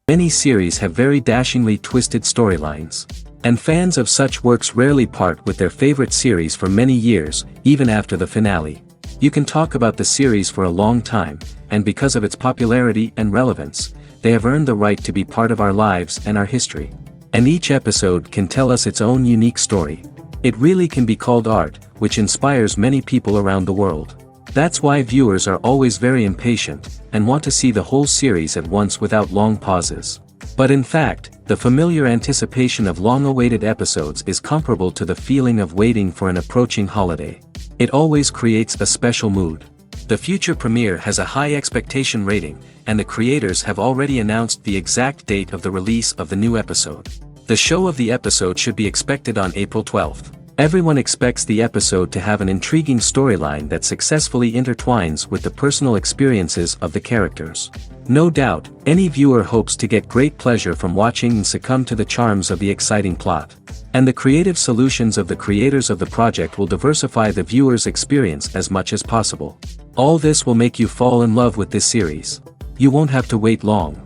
Many series have very dashingly twisted storylines. And fans of such works rarely part with their favorite series for many years, even after the finale. You can talk about the series for a long time, and because of its popularity and relevance, they have earned the right to be part of our lives and our history. And each episode can tell us its own unique story. It really can be called art, which inspires many people around the world. That's why viewers are always very impatient, and want to see the whole series at once without long pauses. But in fact, the familiar anticipation of long-awaited episodes is comparable to the feeling of waiting for an approaching holiday. It always creates a special mood. The future premiere has a high expectation rating, and the creators have already announced the exact date of the release of the new episode. The show of the episode should be expected on April 12th. Everyone expects the episode to have an intriguing storyline that successfully intertwines with the personal experiences of the characters. No doubt, any viewer hopes to get great pleasure from watching and succumb to the charms of the exciting plot. And the creative solutions of the creators of the project will diversify the viewer's experience as much as possible. All this will make you fall in love with this series. You won't have to wait long.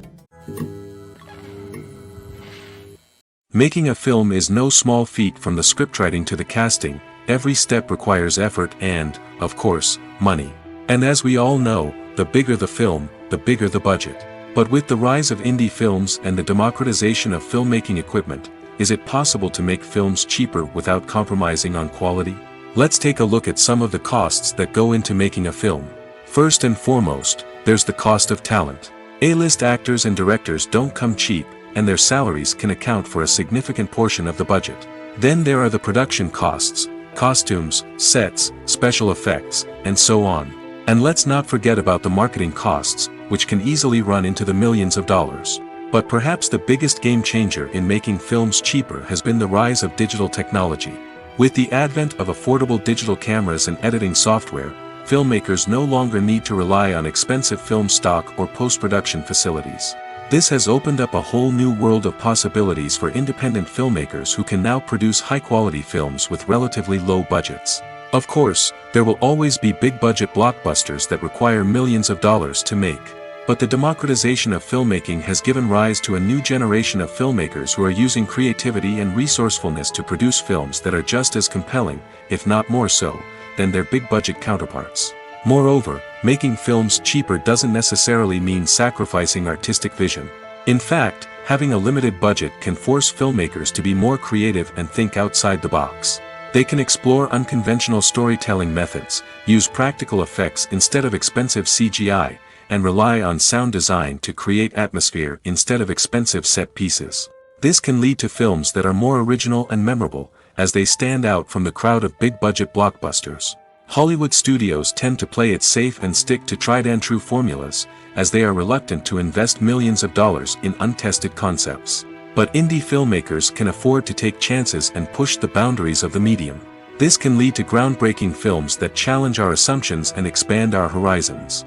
Making a film is no small feat. From the scriptwriting to the casting, every step requires effort and, of course, money. And as we all know, the bigger the film, the bigger the budget. But with the rise of indie films and the democratization of filmmaking equipment, is it possible to make films cheaper without compromising on quality? Let's take a look at some of the costs that go into making a film. First and foremost, there's the cost of talent. A-list actors and directors don't come cheap, and their salaries can account for a significant portion of the budget. Then there are the production costs, costumes, sets, special effects, and so on. And let's not forget about the marketing costs, which can easily run into the millions of dollars. But perhaps the biggest game changer in making films cheaper has been the rise of digital technology. With the advent of affordable digital cameras and editing software, filmmakers no longer need to rely on expensive film stock or post-production facilities. This has opened up a whole new world of possibilities for independent filmmakers who can now produce high-quality films with relatively low budgets. Of course, there will always be big-budget blockbusters that require millions of dollars to make. But the democratization of filmmaking has given rise to a new generation of filmmakers who are using creativity and resourcefulness to produce films that are just as compelling, if not more so, than their big-budget counterparts. Moreover, making films cheaper doesn't necessarily mean sacrificing artistic vision. In fact, having a limited budget can force filmmakers to be more creative and think outside the box. They can explore unconventional storytelling methods, use practical effects instead of expensive CGI, and rely on sound design to create atmosphere instead of expensive set pieces. This can lead to films that are more original and memorable, as they stand out from the crowd of big-budget blockbusters. Hollywood studios tend to play it safe and stick to tried-and-true formulas, as they are reluctant to invest millions of dollars in untested concepts. But indie filmmakers can afford to take chances and push the boundaries of the medium. This can lead to groundbreaking films that challenge our assumptions and expand our horizons.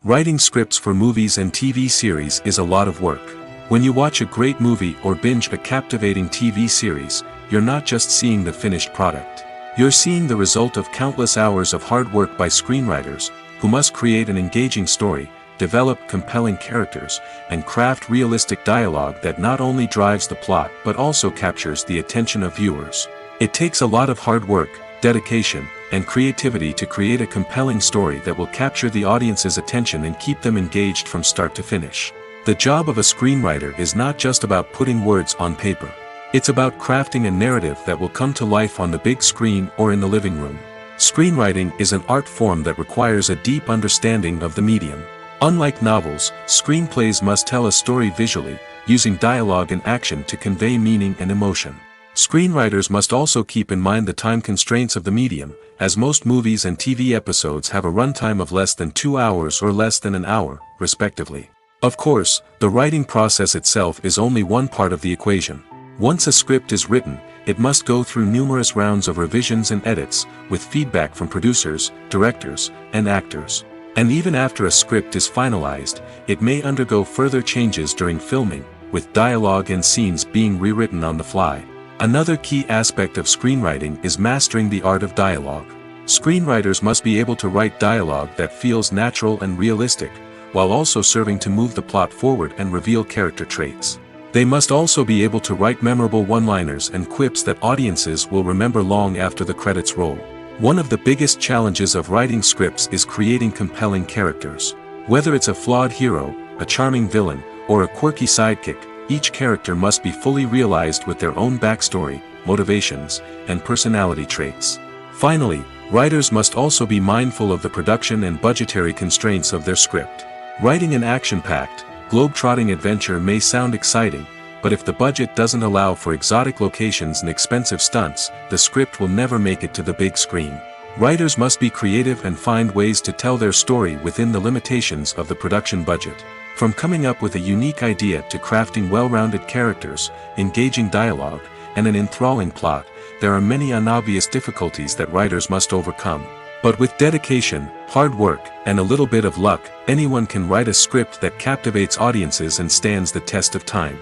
Writing scripts for movies and TV series is a lot of work. When you watch a great movie or binge a captivating TV series, you're not just seeing the finished product. You're seeing the result of countless hours of hard work by screenwriters, who must create an engaging story, develop compelling characters, and craft realistic dialogue that not only drives the plot but also captures the attention of viewers. It takes a lot of hard work, dedication, and creativity to create a compelling story that will capture the audience's attention and keep them engaged from start to finish. The job of a screenwriter is not just about putting words on paper. It's about crafting a narrative that will come to life on the big screen or in the living room. Screenwriting is an art form that requires a deep understanding of the medium. Unlike novels, screenplays must tell a story visually, using dialogue and action to convey meaning and emotion. Screenwriters must also keep in mind the time constraints of the medium, as most movies and TV episodes have a runtime of less than 2 hours or less than an hour, respectively. Of course, the writing process itself is only one part of the equation. Once a script is written, it must go through numerous rounds of revisions and edits, with feedback from producers, directors, and actors. And even after a script is finalized, it may undergo further changes during filming, with dialogue and scenes being rewritten on the fly. Another key aspect of screenwriting is mastering the art of dialogue. Screenwriters must be able to write dialogue that feels natural and realistic, while also serving to move the plot forward and reveal character traits. They must also be able to write memorable one-liners and quips that audiences will remember long after the credits roll. One of the biggest challenges of writing scripts is creating compelling characters. Whether it's a flawed hero, a charming villain, or a quirky sidekick, each character must be fully realized with their own backstory, motivations, and personality traits. Finally, writers must also be mindful of the production and budgetary constraints of their script. Writing an action-packed, globe-trotting adventure may sound exciting, but if the budget doesn't allow for exotic locations and expensive stunts, the script will never make it to the big screen. Writers must be creative and find ways to tell their story within the limitations of the production budget. From coming up with a unique idea to crafting well-rounded characters, engaging dialogue, and an enthralling plot, there are many unobvious difficulties that writers must overcome. But with dedication, hard work, and a little bit of luck, anyone can write a script that captivates audiences and stands the test of time.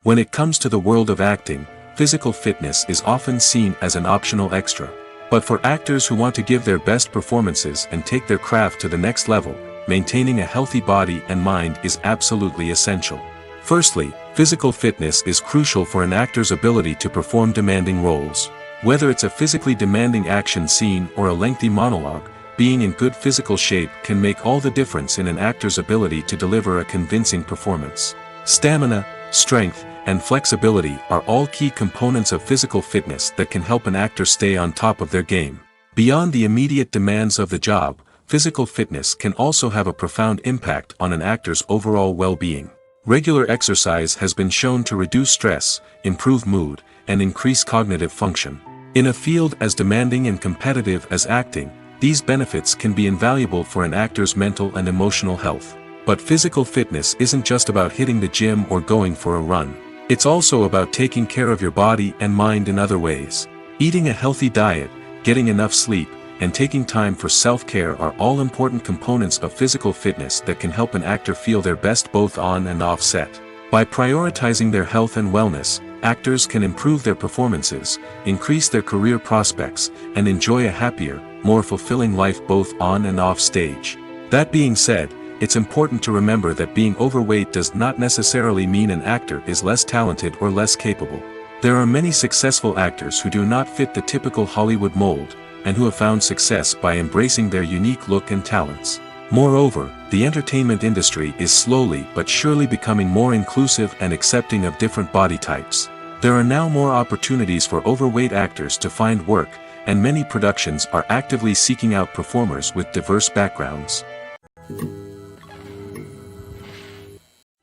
When it comes to the world of acting, physical fitness is often seen as an optional extra. But for actors who want to give their best performances and take their craft to the next level, maintaining a healthy body and mind is absolutely essential. Firstly, physical fitness is crucial for an actor's ability to perform demanding roles. Whether it's a physically demanding action scene or a lengthy monologue, being in good physical shape can make all the difference in an actor's ability to deliver a convincing performance. Stamina, strength, and flexibility are all key components of physical fitness that can help an actor stay on top of their game. Beyond the immediate demands of the job, physical fitness can also have a profound impact on an actor's overall well-being. Regular exercise has been shown to reduce stress, improve mood, and increase cognitive function. In a field as demanding and competitive as acting, these benefits can be invaluable for an actor's mental and emotional health. But physical fitness isn't just about hitting the gym or going for a run. It's also about taking care of your body and mind in other ways. Eating a healthy diet, getting enough sleep, and taking time for self-care are all important components of physical fitness that can help an actor feel their best both on and off set. By prioritizing their health and wellness, actors can improve their performances, increase their career prospects, and enjoy a happier, more fulfilling life both on and off stage. That being said, it's important to remember that being overweight does not necessarily mean an actor is less talented or less capable. There are many successful actors who do not fit the typical Hollywood mold, and who have found success by embracing their unique look and talents. Moreover, the entertainment industry is slowly but surely becoming more inclusive and accepting of different body types. There are now more opportunities for overweight actors to find work, and many productions are actively seeking out performers with diverse backgrounds.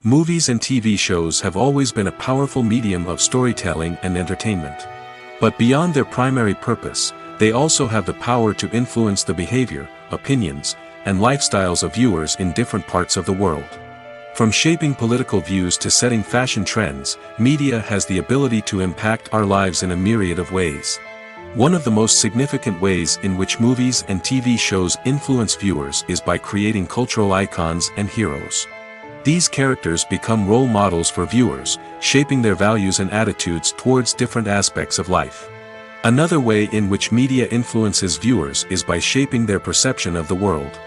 Movies and TV shows have always been a powerful medium of storytelling and entertainment. But beyond their primary purpose, they also have the power to influence the behavior, opinions, and lifestyles of viewers in different parts of the world. From shaping political views to setting fashion trends, media has the ability to impact our lives in a myriad of ways. One of the most significant ways in which movies and TV shows influence viewers is by creating cultural icons and heroes. These characters become role models for viewers, shaping their values and attitudes towards different aspects of life. Another way in which media influences viewers is by shaping their perception of the world.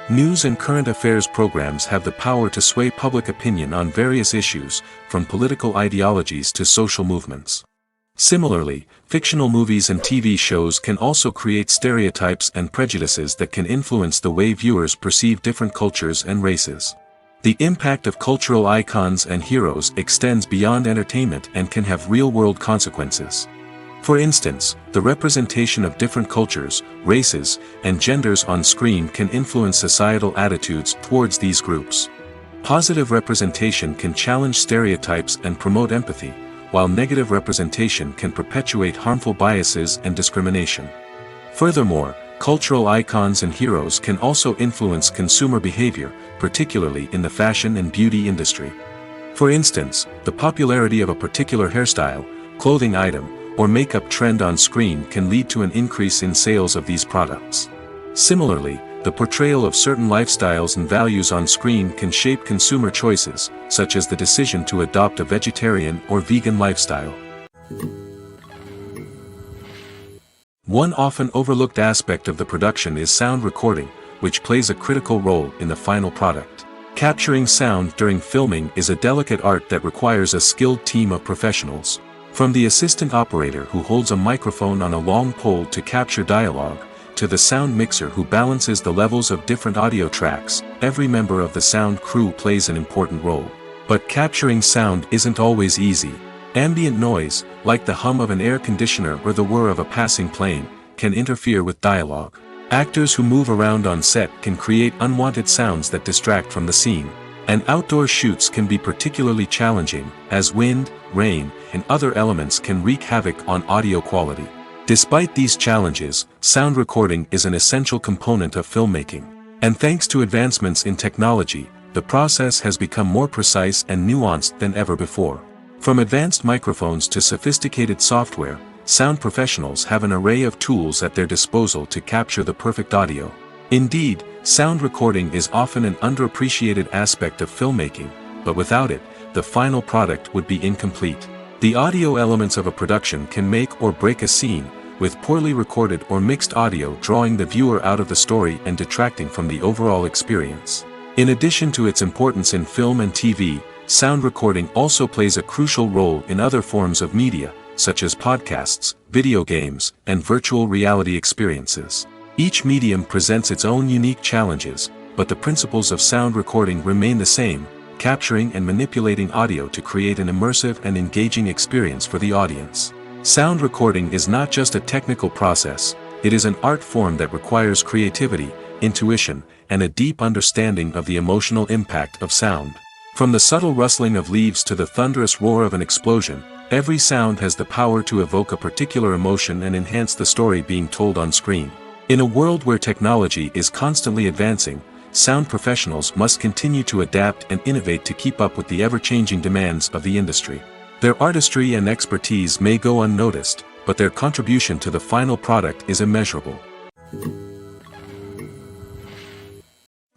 News and current affairs programs have the power to sway public opinion on various issues, from political ideologies to social movements. Similarly, fictional movies and TV shows can also create stereotypes and prejudices that can influence the way viewers perceive different cultures and races. The impact of cultural icons and heroes extends beyond entertainment and can have real-world consequences. For instance, the representation of different cultures, races, and genders on screen can influence societal attitudes towards these groups. Positive representation can challenge stereotypes and promote empathy, while negative representation can perpetuate harmful biases and discrimination. Furthermore, cultural icons and heroes can also influence consumer behavior, particularly in the fashion and beauty industry. For instance, the popularity of a particular hairstyle, clothing item, or makeup trend on screen can lead to an increase in sales of these products. Similarly, the portrayal of certain lifestyles and values on screen can shape consumer choices, such as the decision to adopt a vegetarian or vegan lifestyle. One often overlooked aspect of the production is sound recording, which plays a critical role in the final product. Capturing sound during filming is a delicate art that requires a skilled team of professionals. From the assistant operator who holds a microphone on a long pole to capture dialogue, to the sound mixer who balances the levels of different audio tracks, every member of the sound crew plays an important role. But capturing sound isn't always easy. Ambient noise, like the hum of an air conditioner or the whir of a passing plane, can interfere with dialogue. Actors who move around on set can create unwanted sounds that distract from the scene. And outdoor shoots can be particularly challenging, as wind, rain, and other elements can wreak havoc on audio quality. Despite these challenges, sound recording is an essential component of filmmaking. And thanks to advancements in technology, the process has become more precise and nuanced than ever before. From advanced microphones to sophisticated software, sound professionals have an array of tools at their disposal to capture the perfect audio. Indeed, sound recording is often an underappreciated aspect of filmmaking, but without it, the final product would be incomplete. The audio elements of a production can make or break a scene, with poorly recorded or mixed audio drawing the viewer out of the story and detracting from the overall experience. In addition to its importance in film and TV, sound recording also plays a crucial role in other forms of media, such as podcasts, video games, and virtual reality experiences. Each medium presents its own unique challenges, but the principles of sound recording remain the same: capturing and manipulating audio to create an immersive and engaging experience for the audience. Sound recording is not just a technical process, it is an art form that requires creativity, intuition, and a deep understanding of the emotional impact of sound. From the subtle rustling of leaves to the thunderous roar of an explosion, every sound has the power to evoke a particular emotion and enhance the story being told on screen. In a world where technology is constantly advancing, sound professionals must continue to adapt and innovate to keep up with the ever-changing demands of the industry. Their artistry and expertise may go unnoticed, but their contribution to the final product is immeasurable.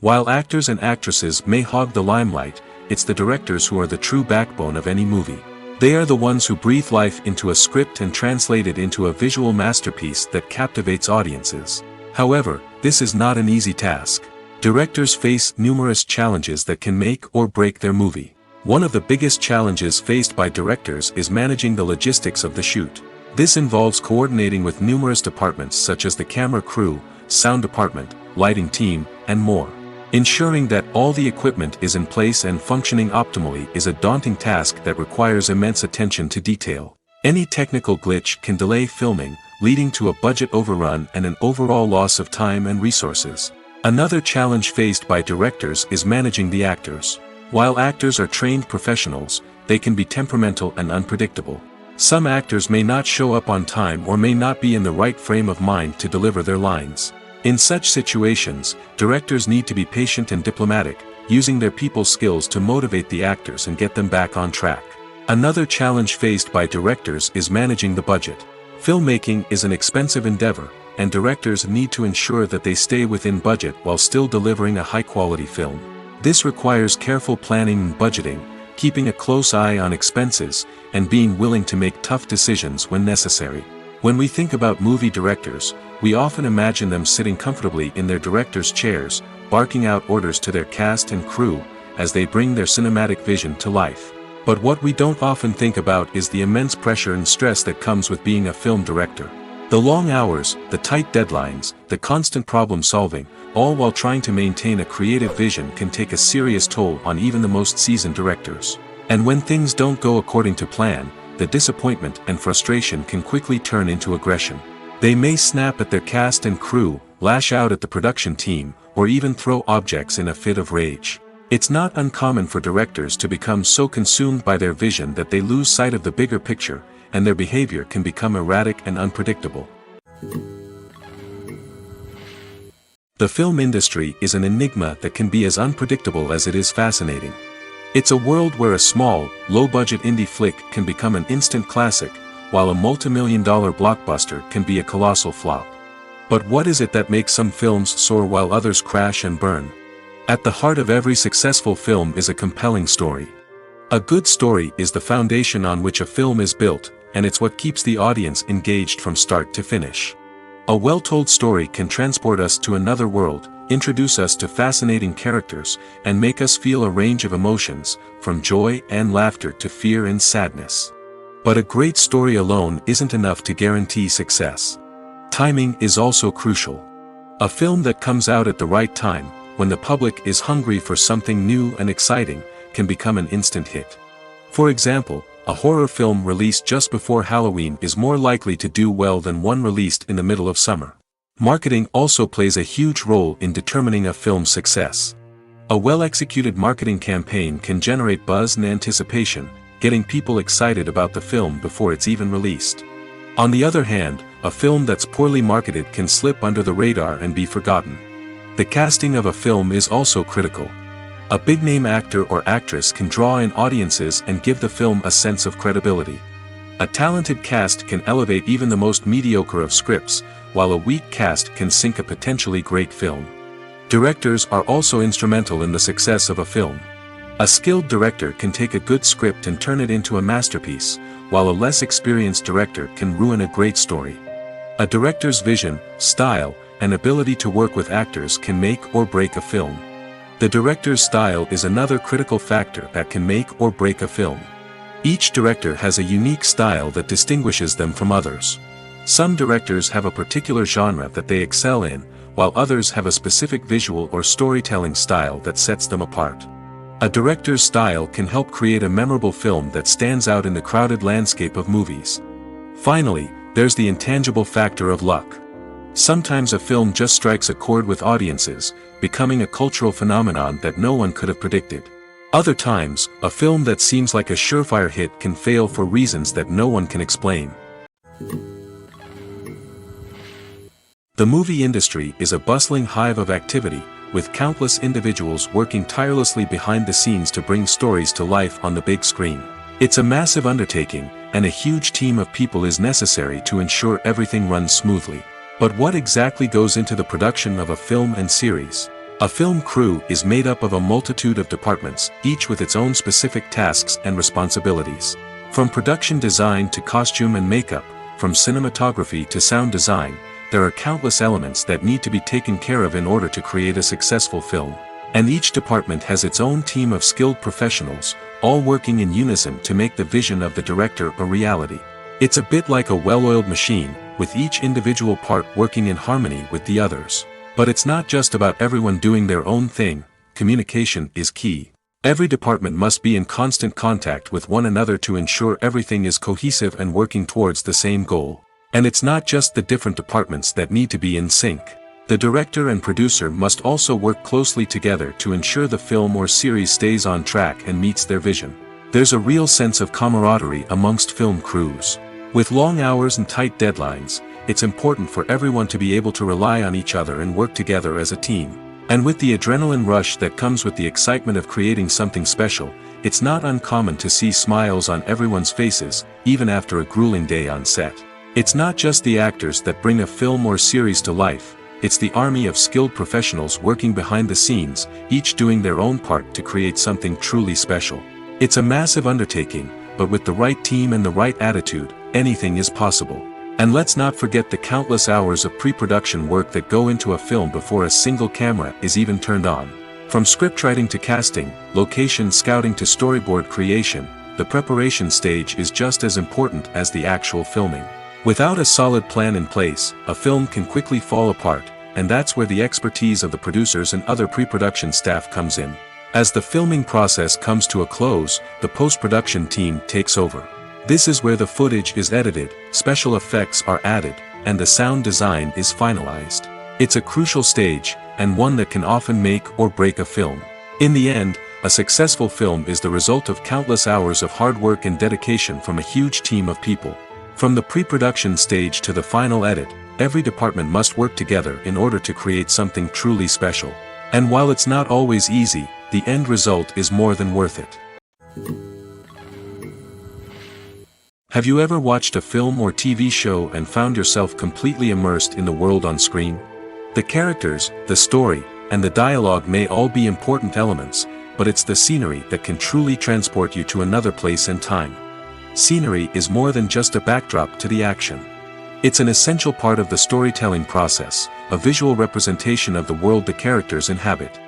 While actors and actresses may hog the limelight, it's the directors who are the true backbone of any movie. They are the ones who breathe life into a script and translate it into a visual masterpiece that captivates audiences. However, this is not an easy task. Directors face numerous challenges that can make or break their movie. One of the biggest challenges faced by directors is managing the logistics of the shoot. This involves coordinating with numerous departments such as the camera crew, sound department, lighting team, and more. Ensuring that all the equipment is in place and functioning optimally is a daunting task that requires immense attention to detail. Any technical glitch can delay filming, leading to a budget overrun and an overall loss of time and resources. Another challenge faced by directors is managing the actors. While actors are trained professionals, they can be temperamental and unpredictable. Some actors may not show up on time or may not be in the right frame of mind to deliver their lines. In such situations, directors need to be patient and diplomatic, using their people skills to motivate the actors and get them back on track. Another challenge faced by directors is managing the budget. Filmmaking is an expensive endeavor, and directors need to ensure that they stay within budget while still delivering a high-quality film. This requires careful planning and budgeting, keeping a close eye on expenses, and being willing to make tough decisions when necessary. When we think about movie directors, we often imagine them sitting comfortably in their director's chairs, barking out orders to their cast and crew, as they bring their cinematic vision to life. But what we don't often think about is the immense pressure and stress that comes with being a film director. The long hours, the tight deadlines, the constant problem solving, all while trying to maintain a creative vision can take a serious toll on even the most seasoned directors. And when things don't go according to plan, the disappointment and frustration can quickly turn into aggression. They may snap at their cast and crew, lash out at the production team, or even throw objects in a fit of rage. It's not uncommon for directors to become so consumed by their vision that they lose sight of the bigger picture, and their behavior can become erratic and unpredictable. The film industry is an enigma that can be as unpredictable as it is fascinating. It's a world where a small, low-budget indie flick can become an instant classic, while a multi-million-dollar blockbuster can be a colossal flop. But what is it that makes some films soar while others crash and burn? At the heart of every successful film is a compelling story. A good story is the foundation on which a film is built, and it's what keeps the audience engaged from start to finish. A well-told story can transport us to another world, introduce us to fascinating characters, and make us feel a range of emotions, from joy and laughter to fear and sadness. But a great story alone isn't enough to guarantee success. Timing is also crucial. A film that comes out at the right time, when the public is hungry for something new and exciting, can become an instant hit. For example, a horror film released just before Halloween is more likely to do well than one released in the middle of summer. Marketing also plays a huge role in determining a film's success. A well-executed marketing campaign can generate buzz and anticipation, getting people excited about the film before it's even released. On the other hand, a film that's poorly marketed can slip under the radar and be forgotten. The casting of a film is also critical. A big-name actor or actress can draw in audiences and give the film a sense of credibility. A talented cast can elevate even the most mediocre of scripts, while a weak cast can sink a potentially great film. Directors are also instrumental in the success of a film. A skilled director can take a good script and turn it into a masterpiece, while a less experienced director can ruin a great story. A director's vision, style, and ability to work with actors can make or break a film. The director's style is another critical factor that can make or break a film. Each director has a unique style that distinguishes them from others. Some directors have a particular genre that they excel in, while others have a specific visual or storytelling style that sets them apart. A director's style can help create a memorable film that stands out in the crowded landscape of movies. Finally, there's the intangible factor of luck. Sometimes a film just strikes a chord with audiences, becoming a cultural phenomenon that no one could have predicted. Other times, a film that seems like a surefire hit can fail for reasons that no one can explain. The movie industry is a bustling hive of activity, with countless individuals working tirelessly behind the scenes to bring stories to life on the big screen. It's a massive undertaking, and a huge team of people is necessary to ensure everything runs smoothly. But what exactly goes into the production of a film and series? A film crew is made up of a multitude of departments, each with its own specific tasks and responsibilities. From production design to costume and makeup, from cinematography to sound design, there are countless elements that need to be taken care of in order to create a successful film. And each department has its own team of skilled professionals, all working in unison to make the vision of the director a reality. It's a bit like a well-oiled machine, with each individual part working in harmony with the others. But it's not just about everyone doing their own thing. Communication is key. Every department must be in constant contact with one another to ensure everything is cohesive and working towards the same goal. And it's not just the different departments that need to be in sync. The director and producer must also work closely together to ensure the film or series stays on track and meets their vision. There's a real sense of camaraderie amongst film crews. With long hours and tight deadlines, it's important for everyone to be able to rely on each other and work together as a team. And with the adrenaline rush that comes with the excitement of creating something special, it's not uncommon to see smiles on everyone's faces, even after a grueling day on set. It's not just the actors that bring a film or series to life, it's the army of skilled professionals working behind the scenes, each doing their own part to create something truly special. It's a massive undertaking, but with the right team and the right attitude, anything is possible. And let's not forget the countless hours of pre-production work that go into a film before a single camera is even turned on. From scriptwriting to casting, location scouting to storyboard creation, the preparation stage is just as important as the actual filming. Without a solid plan in place, a film can quickly fall apart, and that's where the expertise of the producers and other pre-production staff comes in. As the filming process comes to a close, the post-production team takes over. This is where the footage is edited, special effects are added, and the sound design is finalized. It's a crucial stage, and one that can often make or break a film. In the end, a successful film is the result of countless hours of hard work and dedication from a huge team of people. From the pre-production stage to the final edit, every department must work together in order to create something truly special. And while it's not always easy, the end result is more than worth it. Have you ever watched a film or TV show and found yourself completely immersed in the world on screen? The characters, the story, and the dialogue may all be important elements, but it's the scenery that can truly transport you to another place and time. Scenery is more than just a backdrop to the action. It's an essential part of the storytelling process, a visual representation of the world the characters inhabit.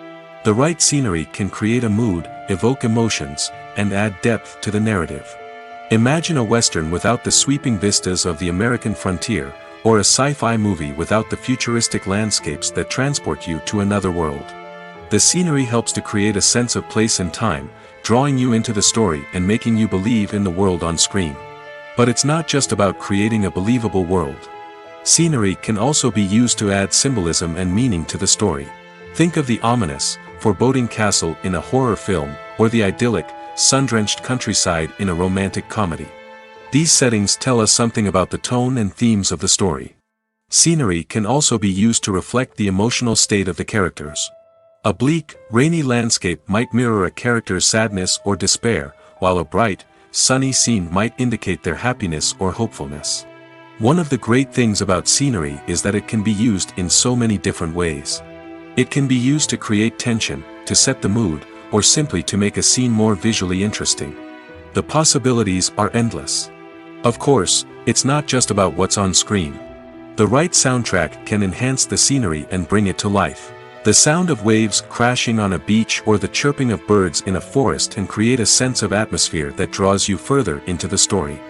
The right scenery can create a mood, evoke emotions, and add depth to the narrative. Imagine a Western without the sweeping vistas of the American frontier, or a sci-fi movie without the futuristic landscapes that transport you to another world. The scenery helps to create a sense of place and time, drawing you into the story and making you believe in the world on screen. But it's not just about creating a believable world. Scenery can also be used to add symbolism and meaning to the story. Think of the ominous, foreboding castle in a horror film, or the idyllic, sun-drenched countryside in a romantic comedy. These settings tell us something about the tone and themes of the story. Scenery can also be used to reflect the emotional state of the characters. A bleak, rainy landscape might mirror a character's sadness or despair, while a bright, sunny scene might indicate their happiness or hopefulness. One of the great things about scenery is that it can be used in so many different ways. It can be used to create tension, to set the mood, or simply to make a scene more visually interesting. The possibilities are endless. Of course, it's not just about what's on screen. The right soundtrack can enhance the scenery and bring it to life. The sound of waves crashing on a beach or the chirping of birds in a forest can create a sense of atmosphere that draws you further into the story.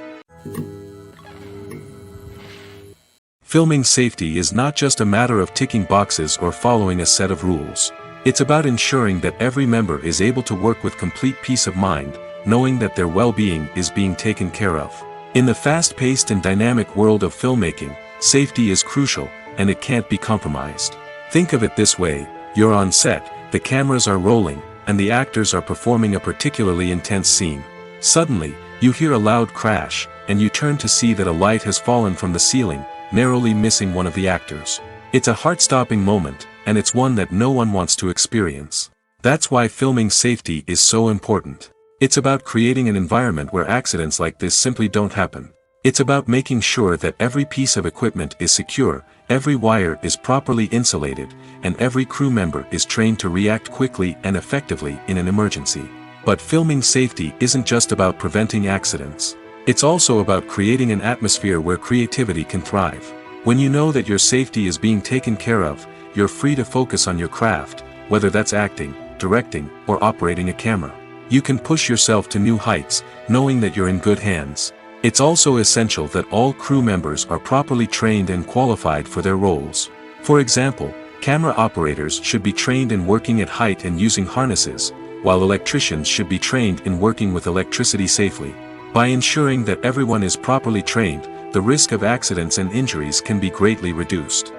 Filming safety is not just a matter of ticking boxes or following a set of rules. It's about ensuring that every member is able to work with complete peace of mind, knowing that their well-being is being taken care of. In the fast-paced and dynamic world of filmmaking, safety is crucial, and it can't be compromised. Think of it this way: you're on set, the cameras are rolling, and the actors are performing a particularly intense scene. Suddenly, you hear a loud crash, and you turn to see that a light has fallen from the ceiling, narrowly missing one of the actors. It's a heart-stopping moment, and it's one that no one wants to experience. That's why filming safety is so important. It's about creating an environment where accidents like this simply don't happen. It's about making sure that every piece of equipment is secure, every wire is properly insulated, and every crew member is trained to react quickly and effectively in an emergency. But filming safety isn't just about preventing accidents. It's also about creating an atmosphere where creativity can thrive. When you know that your safety is being taken care of, you're free to focus on your craft, whether that's acting, directing, or operating a camera. You can push yourself to new heights, knowing that you're in good hands. It's also essential that all crew members are properly trained and qualified for their roles. For example, camera operators should be trained in working at height and using harnesses, while electricians should be trained in working with electricity safely. By ensuring that everyone is properly trained, the risk of accidents and injuries can be greatly reduced.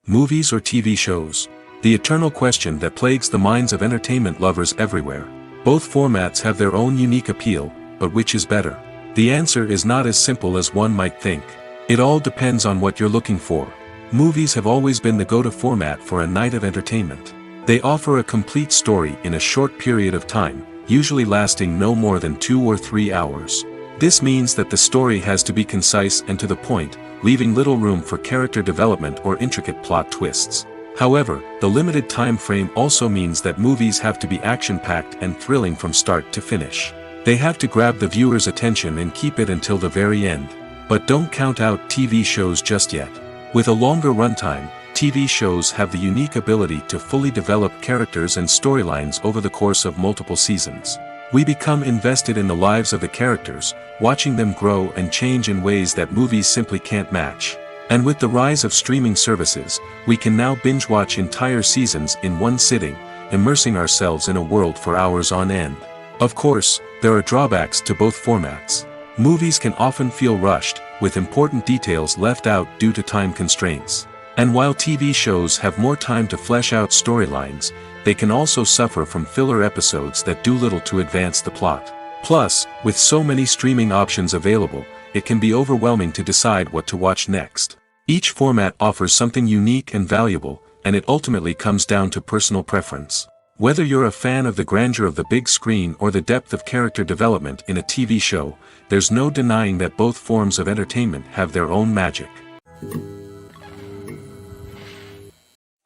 Movies or TV shows? The eternal question that plagues the minds of entertainment lovers everywhere. Both formats have their own unique appeal, but which is better? The answer is not as simple as one might think. It all depends on what you're looking for. Movies have always been the go-to format for a night of entertainment. They offer a complete story in a short period of time, usually lasting no more than 2 or 3 hours. This means that the story has to be concise and to the point, leaving little room for character development or intricate plot twists. However, the limited time frame also means that movies have to be action-packed and thrilling from start to finish. They have to grab the viewer's attention and keep it until the very end. But don't count out TV shows just yet. With a longer runtime, TV shows have the unique ability to fully develop characters and storylines over the course of multiple seasons. We become invested in the lives of the characters, watching them grow and change in ways that movies simply can't match. And with the rise of streaming services, we can now binge-watch entire seasons in one sitting, immersing ourselves in a world for hours on end. Of course, there are drawbacks to both formats. Movies can often feel rushed, with important details left out due to time constraints. And while TV shows have more time to flesh out storylines, they can also suffer from filler episodes that do little to advance the plot. Plus, with so many streaming options available, it can be overwhelming to decide what to watch next. Each format offers something unique and valuable, and it ultimately comes down to personal preference. Whether you're a fan of the grandeur of the big screen or the depth of character development in a TV show, there's no denying that both forms of entertainment have their own magic.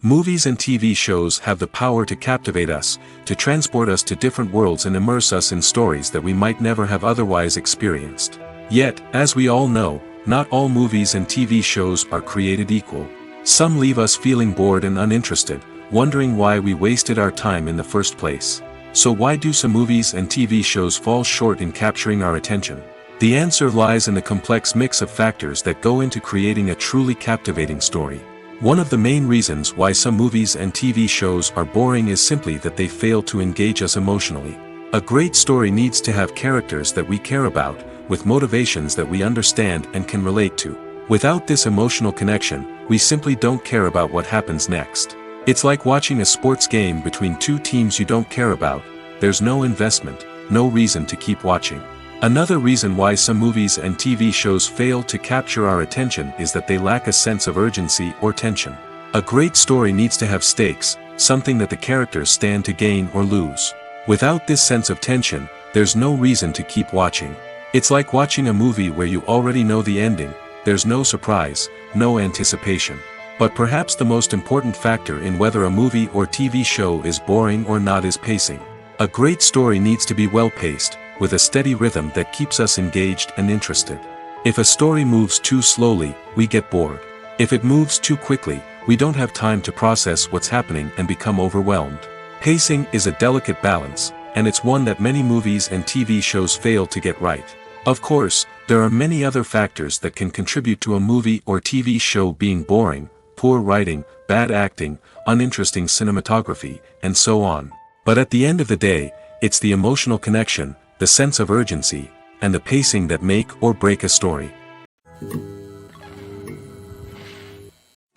Movies and TV shows have the power to captivate us, to transport us to different worlds and immerse us in stories that we might never have otherwise experienced. Yet, as we all know, not all movies and TV shows are created equal. Some leave us feeling bored and uninterested, wondering why we wasted our time in the first place. So why do some movies and TV shows fall short in capturing our attention? The answer lies in the complex mix of factors that go into creating a truly captivating story. One of the main reasons why some movies and TV shows are boring is simply that they fail to engage us emotionally. A great story needs to have characters that we care about, with motivations that we understand and can relate to. Without this emotional connection, we simply don't care about what happens next. It's like watching a sports game between two teams you don't care about. There's no investment, no reason to keep watching. Another reason why some movies and TV shows fail to capture our attention is that they lack a sense of urgency or tension. A great story needs to have stakes, something that the characters stand to gain or lose. Without this sense of tension, there's no reason to keep watching. It's like watching a movie where you already know the ending. There's no surprise, no anticipation. But perhaps the most important factor in whether a movie or TV show is boring or not is pacing. A great story needs to be well-paced, with a steady rhythm that keeps us engaged and interested. If a story moves too slowly, we get bored. If it moves too quickly, we don't have time to process what's happening and become overwhelmed. Pacing is a delicate balance, and it's one that many movies and TV shows fail to get right. Of course, there are many other factors that can contribute to a movie or TV show being boring: poor writing, bad acting, uninteresting cinematography, and so on. But at the end of the day, it's the emotional connection, the sense of urgency, and the pacing that make or break a story.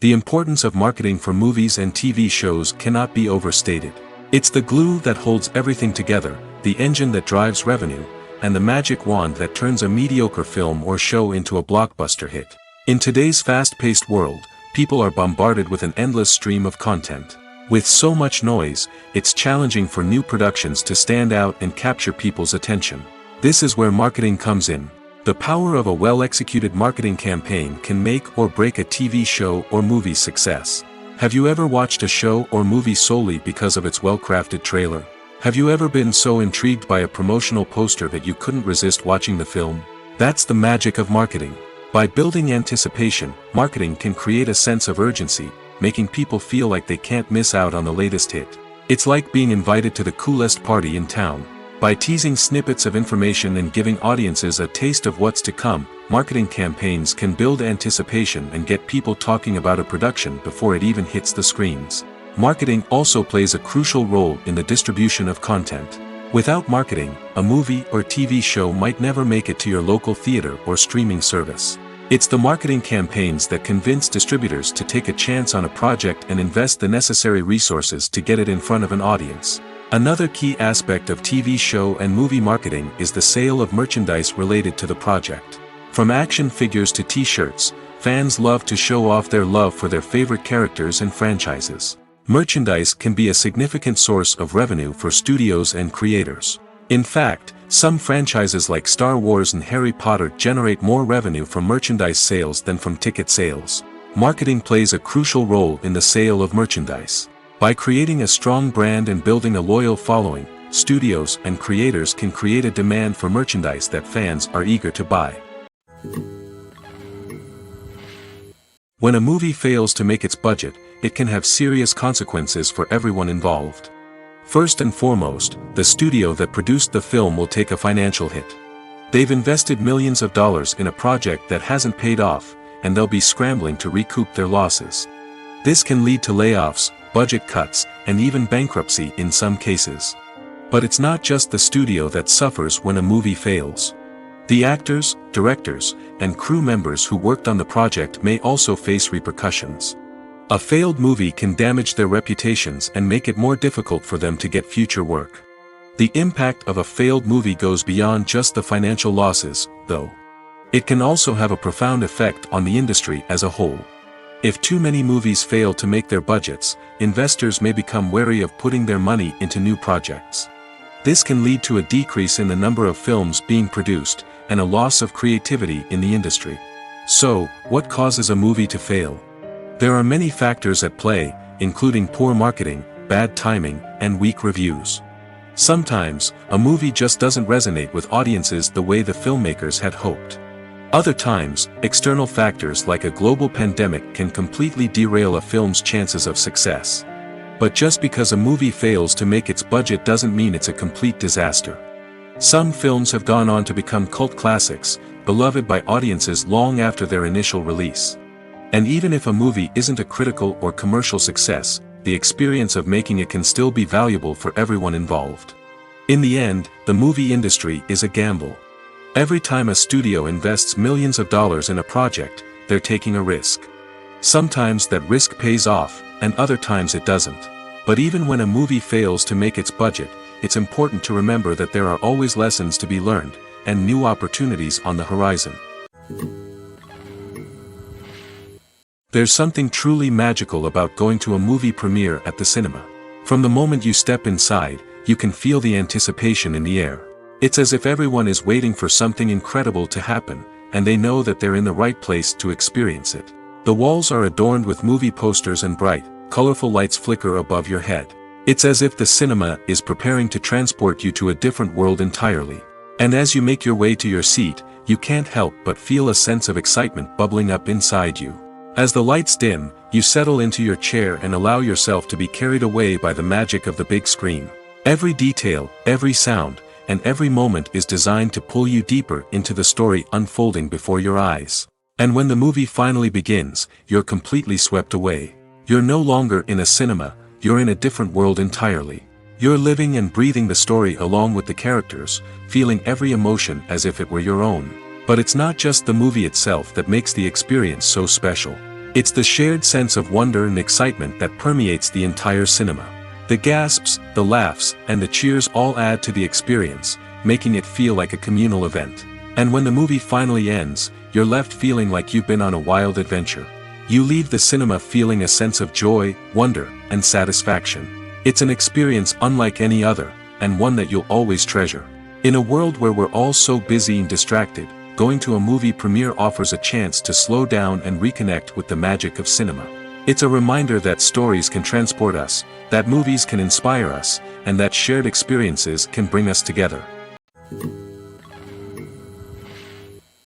The importance of marketing for movies and TV shows cannot be overstated. It's the glue that holds everything together, the engine that drives revenue, and the magic wand that turns a mediocre film or show into a blockbuster hit. In today's fast-paced world, people are bombarded with an endless stream of content. With so much noise, it's challenging for new productions to stand out and capture people's attention. This is where marketing comes in. The power of a well-executed marketing campaign can make or break a TV show or movie's success. Have you ever watched a show or movie solely because of its well-crafted trailer? Have you ever been so intrigued by a promotional poster that you couldn't resist watching the film? That's the magic of marketing. By building anticipation, marketing can create a sense of urgency, making people feel like they can't miss out on the latest hit. It's like being invited to the coolest party in town. By teasing snippets of information and giving audiences a taste of what's to come, marketing campaigns can build anticipation and get people talking about a production before it even hits the screens. Marketing also plays a crucial role in the distribution of content. Without marketing, a movie or TV show might never make it to your local theater or streaming service. It's the marketing campaigns that convince distributors to take a chance on a project and invest the necessary resources to get it in front of an audience. Another key aspect of TV show and movie marketing is the sale of merchandise related to the project. From action figures to t-shirts, fans love to show off their love for their favorite characters and franchises. Merchandise can be a significant source of revenue for studios and creators. In fact, some franchises like Star Wars and Harry Potter generate more revenue from merchandise sales than from ticket sales. Marketing plays a crucial role in the sale of merchandise. By creating a strong brand and building a loyal following, studios and creators can create a demand for merchandise that fans are eager to buy. When a movie fails to make its budget, it can have serious consequences for everyone involved. First and foremost, the studio that produced the film will take a financial hit. They've invested millions of dollars in a project that hasn't paid off, and they'll be scrambling to recoup their losses. This can lead to layoffs, budget cuts, and even bankruptcy in some cases. But it's not just the studio that suffers when a movie fails. The actors, directors, and crew members who worked on the project may also face repercussions. A failed movie can damage their reputations and make it more difficult for them to get future work. The impact of a failed movie goes beyond just the financial losses, though. It can also have a profound effect on the industry as a whole. If too many movies fail to make their budgets, investors may become wary of putting their money into new projects. This can lead to a decrease in the number of films being produced, and a loss of creativity in the industry. So, what causes a movie to fail? There are many factors at play, including poor marketing, bad timing, and weak reviews. Sometimes, a movie just doesn't resonate with audiences the way the filmmakers had hoped. Other times, external factors like a global pandemic can completely derail a film's chances of success. But just because a movie fails to make its budget doesn't mean it's a complete disaster. Some films have gone on to become cult classics, beloved by audiences long after their initial release. And even if a movie isn't a critical or commercial success, the experience of making it can still be valuable for everyone involved. In the end, the movie industry is a gamble. Every time a studio invests millions of dollars in a project, they're taking a risk. Sometimes that risk pays off, and other times it doesn't. But even when a movie fails to make its budget, it's important to remember that there are always lessons to be learned, and new opportunities on the horizon. There's something truly magical about going to a movie premiere at the cinema. From the moment you step inside, you can feel the anticipation in the air. It's as if everyone is waiting for something incredible to happen, and they know that they're in the right place to experience it. The walls are adorned with movie posters and bright, colorful lights flicker above your head. It's as if the cinema is preparing to transport you to a different world entirely. And as you make your way to your seat, you can't help but feel a sense of excitement bubbling up inside you. As the lights dim, you settle into your chair and allow yourself to be carried away by the magic of the big screen. Every detail, every sound, and every moment is designed to pull you deeper into the story unfolding before your eyes. And when the movie finally begins, you're completely swept away. You're no longer in a cinema, you're in a different world entirely. You're living and breathing the story along with the characters, feeling every emotion as if it were your own. But it's not just the movie itself that makes the experience so special. It's the shared sense of wonder and excitement that permeates the entire cinema. The gasps, the laughs, and the cheers all add to the experience, making it feel like a communal event. And when the movie finally ends, you're left feeling like you've been on a wild adventure. You leave the cinema feeling a sense of joy, wonder, and satisfaction. It's an experience unlike any other, and one that you'll always treasure. In a world where we're all so busy and distracted, going to a movie premiere offers a chance to slow down and reconnect with the magic of cinema. It's a reminder that stories can transport us, that movies can inspire us, and that shared experiences can bring us together.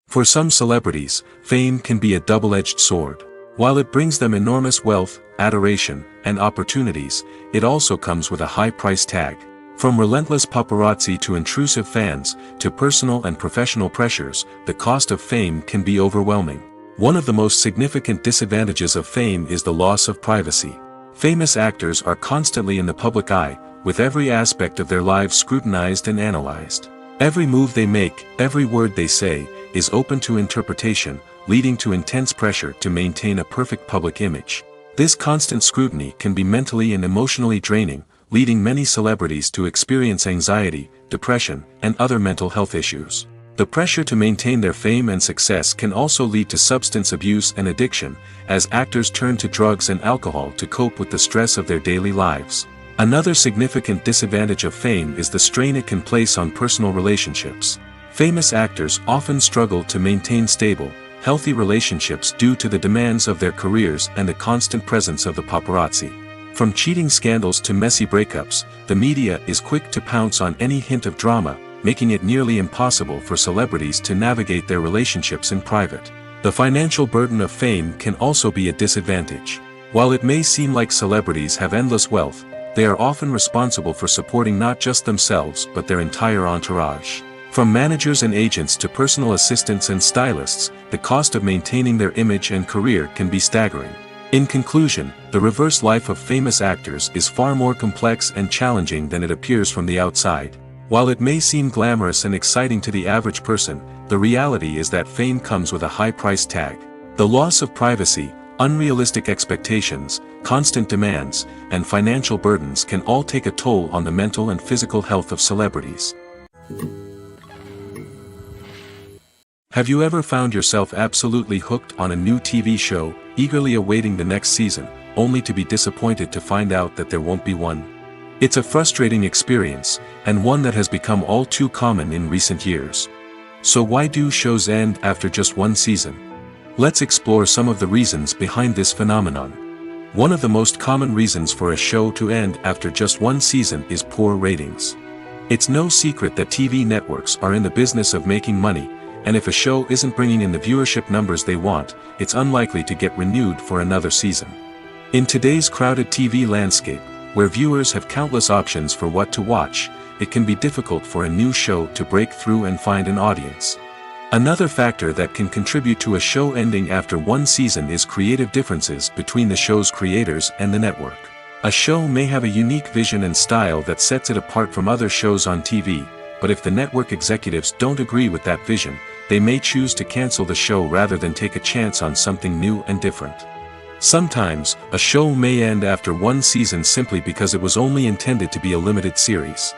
For some celebrities, fame can be a double-edged sword. While it brings them enormous wealth, adoration, and opportunities, it also comes with a high price tag. From relentless paparazzi to intrusive fans, to personal and professional pressures, the cost of fame can be overwhelming. One of the most significant disadvantages of fame is the loss of privacy. Famous actors are constantly in the public eye, with every aspect of their lives scrutinized and analyzed. Every move they make, every word they say, is open to interpretation, leading to intense pressure to maintain a perfect public image. This constant scrutiny can be mentally and emotionally draining, leading many celebrities to experience anxiety, depression, and other mental health issues. The pressure to maintain their fame and success can also lead to substance abuse and addiction, as actors turn to drugs and alcohol to cope with the stress of their daily lives. Another significant disadvantage of fame is the strain it can place on personal relationships. Famous actors often struggle to maintain stable, healthy relationships due to the demands of their careers and the constant presence of the paparazzi. From cheating scandals to messy breakups, the media is quick to pounce on any hint of drama, making it nearly impossible for celebrities to navigate their relationships in private. The financial burden of fame can also be a disadvantage. While it may seem like celebrities have endless wealth, they are often responsible for supporting not just themselves but their entire entourage. From managers and agents to personal assistants and stylists, the cost of maintaining their image and career can be staggering. In conclusion, the reverse life of famous actors is far more complex and challenging than it appears from the outside. While it may seem glamorous and exciting to the average person, the reality is that fame comes with a high price tag. The loss of privacy, unrealistic expectations, constant demands, and financial burdens can all take a toll on the mental and physical health of celebrities. Have you ever found yourself absolutely hooked on a new TV show, eagerly awaiting the next season, only to be disappointed to find out that there won't be one? It's a frustrating experience, and one that has become all too common in recent years. So why do shows end after just one season? Let's explore some of the reasons behind this phenomenon. One of the most common reasons for a show to end after just one season is poor ratings. It's no secret that TV networks are in the business of making money, and if a show isn't bringing in the viewership numbers they want, it's unlikely to get renewed for another season. In today's crowded TV landscape, where viewers have countless options for what to watch, it can be difficult for a new show to break through and find an audience. Another factor that can contribute to a show ending after one season is creative differences between the show's creators and the network. A show may have a unique vision and style that sets it apart from other shows on TV, but if the network executives don't agree with that vision, they may choose to cancel the show rather than take a chance on something new and different. Sometimes, a show may end after one season simply because it was only intended to be a limited series.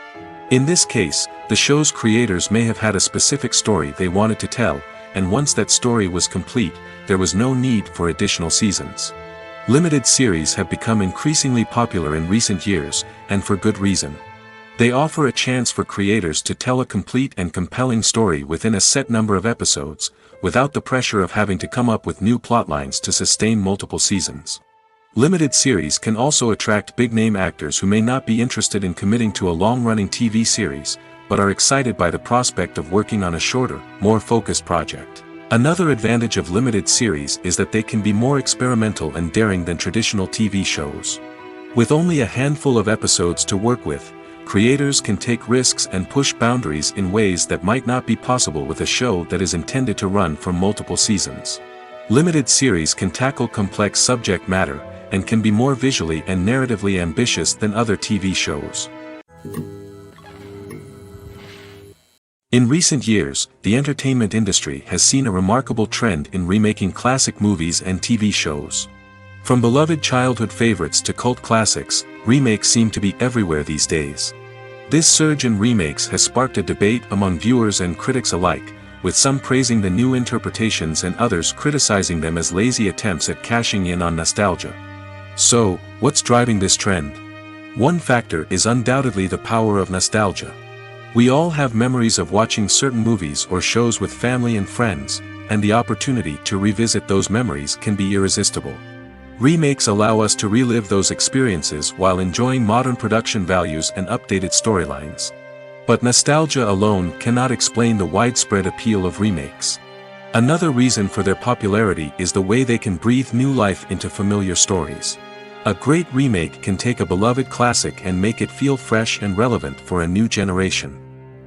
In this case, the show's creators may have had a specific story they wanted to tell, and once that story was complete, there was no need for additional seasons. Limited series have become increasingly popular in recent years, and for good reason. They offer a chance for creators to tell a complete and compelling story within a set number of episodes, without the pressure of having to come up with new plotlines to sustain multiple seasons. Limited series can also attract big-name actors who may not be interested in committing to a long-running TV series, but are excited by the prospect of working on a shorter, more focused project. Another advantage of limited series is that they can be more experimental and daring than traditional TV shows. With only a handful of episodes to work with, creators can take risks and push boundaries in ways that might not be possible with a show that is intended to run for multiple seasons. Limited series can tackle complex subject matter, and can be more visually and narratively ambitious than other TV shows. In recent years, the entertainment industry has seen a remarkable trend in remaking classic movies and TV shows. From beloved childhood favorites to cult classics, remakes seem to be everywhere these days. This surge in remakes has sparked a debate among viewers and critics alike, with some praising the new interpretations and others criticizing them as lazy attempts at cashing in on nostalgia. So, what's driving this trend? One factor is undoubtedly the power of nostalgia. We all have memories of watching certain movies or shows with family and friends, and the opportunity to revisit those memories can be irresistible. Remakes allow us to relive those experiences while enjoying modern production values and updated storylines. But nostalgia alone cannot explain the widespread appeal of remakes. Another reason for their popularity is the way they can breathe new life into familiar stories. A great remake can take a beloved classic and make it feel fresh and relevant for a new generation.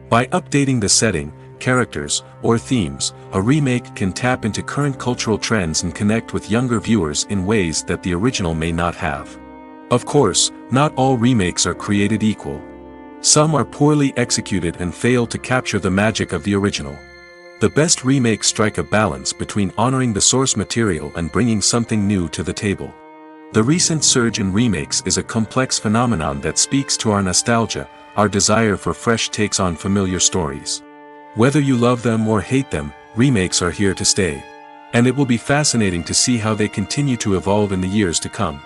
By updating the setting, characters, or themes, a remake can tap into current cultural trends and connect with younger viewers in ways that the original may not have. Of course, not all remakes are created equal. Some are poorly executed and fail to capture the magic of the original. The best remakes strike a balance between honoring the source material and bringing something new to the table. The recent surge in remakes is a complex phenomenon that speaks to our nostalgia, our desire for fresh takes on familiar stories. Whether you love them or hate them, remakes are here to stay. And it will be fascinating to see how they continue to evolve in the years to come.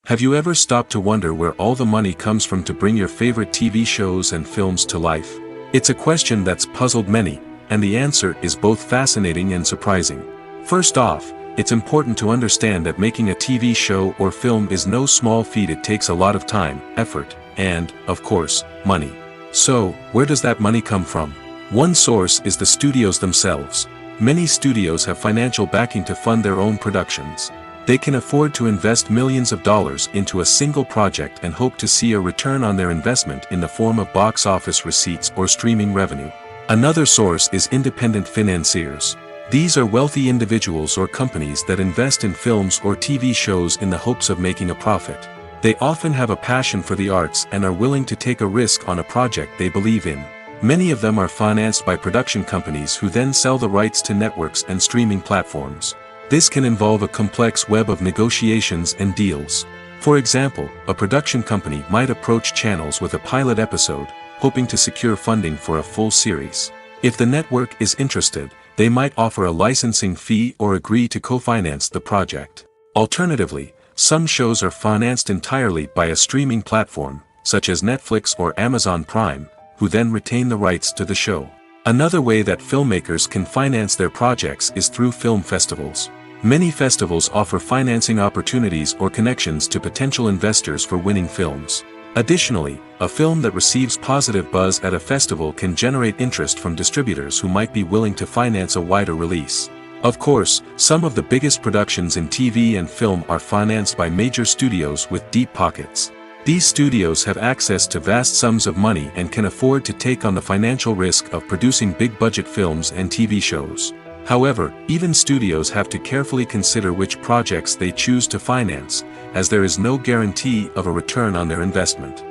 Have you ever stopped to wonder where all the money comes from to bring your favorite TV shows and films to life? It's a question that's puzzled many, and the answer is both fascinating and surprising. First off, it's important to understand that making a TV show or film is no small feat. It takes a lot of time, effort, and, of course, money. So, where does that money come from? One source is the studios themselves. Many studios have financial backing to fund their own productions. They can afford to invest millions of dollars into a single project and hope to see a return on their investment in the form of box office receipts or streaming revenue. Another source is independent financiers. These are wealthy individuals or companies that invest in films or TV shows in the hopes of making a profit. They often have a passion for the arts and are willing to take a risk on a project they believe in. Many of them are financed by production companies who then sell the rights to networks and streaming platforms. This can involve a complex web of negotiations and deals. For example, a production company might approach channels with a pilot episode, hoping to secure funding for a full series. If the network is interested, they might offer a licensing fee or agree to co-finance the project. Alternatively, some shows are financed entirely by a streaming platform, such as Netflix or Amazon Prime, who then retain the rights to the show. Another way that filmmakers can finance their projects is through film festivals. Many festivals offer financing opportunities or connections to potential investors for winning films. Additionally, a film that receives positive buzz at a festival can generate interest from distributors who might be willing to finance a wider release. Of course, some of the biggest productions in TV and film are financed by major studios with deep pockets. These studios have access to vast sums of money and can afford to take on the financial risk of producing big-budget films and TV shows. However, even studios have to carefully consider which projects they choose to finance, as there is no guarantee of a return on their investment.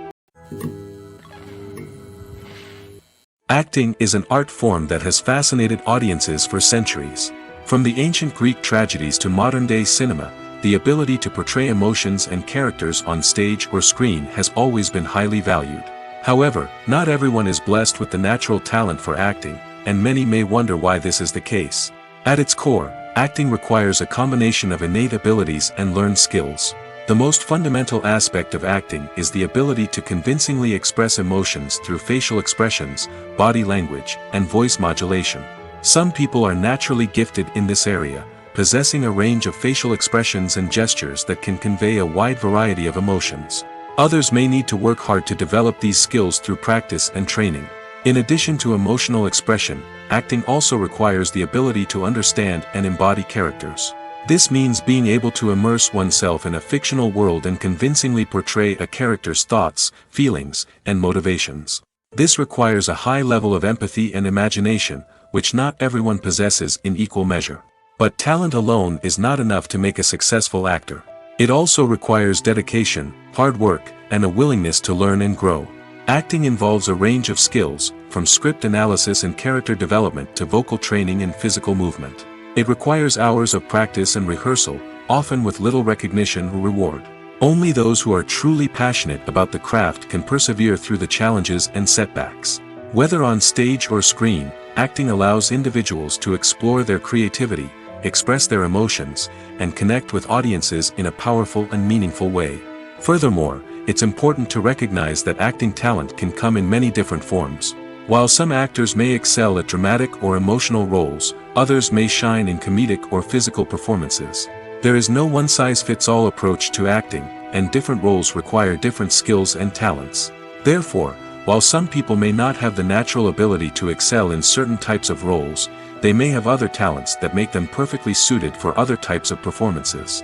Acting is an art form that has fascinated audiences for centuries. From the ancient Greek tragedies to modern-day cinema, the ability to portray emotions and characters on stage or screen has always been highly valued. However, not everyone is blessed with the natural talent for acting, and many may wonder why this is the case. At its core, acting requires a combination of innate abilities and learned skills. The most fundamental aspect of acting is the ability to convincingly express emotions through facial expressions, body language, and voice modulation. Some people are naturally gifted in this area, possessing a range of facial expressions and gestures that can convey a wide variety of emotions. Others may need to work hard to develop these skills through practice and training. In addition to emotional expression, acting also requires the ability to understand and embody characters. This means being able to immerse oneself in a fictional world and convincingly portray a character's thoughts, feelings, and motivations. This requires a high level of empathy and imagination, which not everyone possesses in equal measure. But talent alone is not enough to make a successful actor. It also requires dedication, hard work, and a willingness to learn and grow. Acting involves a range of skills, from script analysis and character development to vocal training and physical movement. It requires hours of practice and rehearsal, often with little recognition or reward. Only those who are truly passionate about the craft can persevere through the challenges and setbacks. Whether on stage or screen, acting allows individuals to explore their creativity, express their emotions, and connect with audiences in a powerful and meaningful way. Furthermore, it's important to recognize that acting talent can come in many different forms. While some actors may excel at dramatic or emotional roles, others may shine in comedic or physical performances. There is no one-size-fits-all approach to acting, and different roles require different skills and talents. Therefore, while some people may not have the natural ability to excel in certain types of roles, they may have other talents that make them perfectly suited for other types of performances.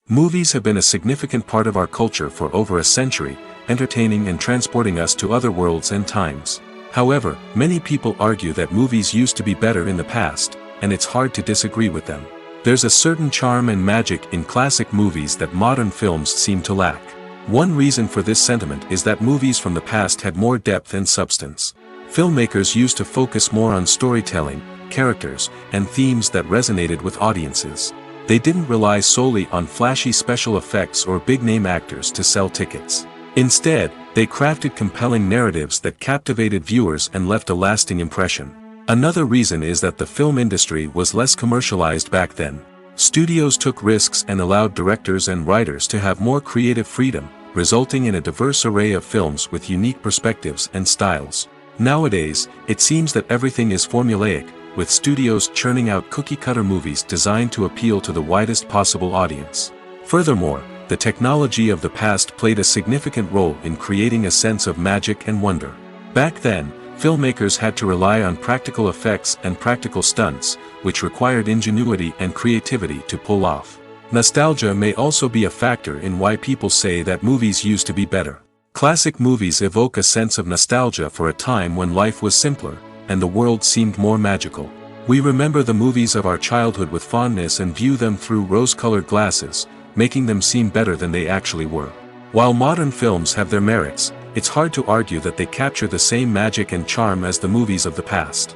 Movies have been a significant part of our culture for over a century, entertaining and transporting us to other worlds and times. However, many people argue that movies used to be better in the past, and it's hard to disagree with them. There's a certain charm and magic in classic movies that modern films seem to lack. One reason for this sentiment is that movies from the past had more depth and substance. Filmmakers used to focus more on storytelling, characters, and themes that resonated with audiences. They didn't rely solely on flashy special effects or big-name actors to sell tickets. Instead, they crafted compelling narratives that captivated viewers and left a lasting impression. Another reason is that the film industry was less commercialized back then. Studios took risks and allowed directors and writers to have more creative freedom, resulting in a diverse array of films with unique perspectives and styles. Nowadays, it seems that everything is formulaic, with studios churning out cookie-cutter movies designed to appeal to the widest possible audience. Furthermore, the technology of the past played a significant role in creating a sense of magic and wonder. Back then, Filmmakers had to rely on practical effects and practical stunts, which required ingenuity and creativity to pull off. Nostalgia may also be a factor in why people say that movies used to be better. Classic movies evoke a sense of nostalgia for a time when life was simpler, and the world seemed more magical. We remember the movies of our childhood with fondness and view them through rose-colored glasses, making them seem better than they actually were. While modern films have their merits, it's hard to argue that they capture the same magic and charm as the movies of the past.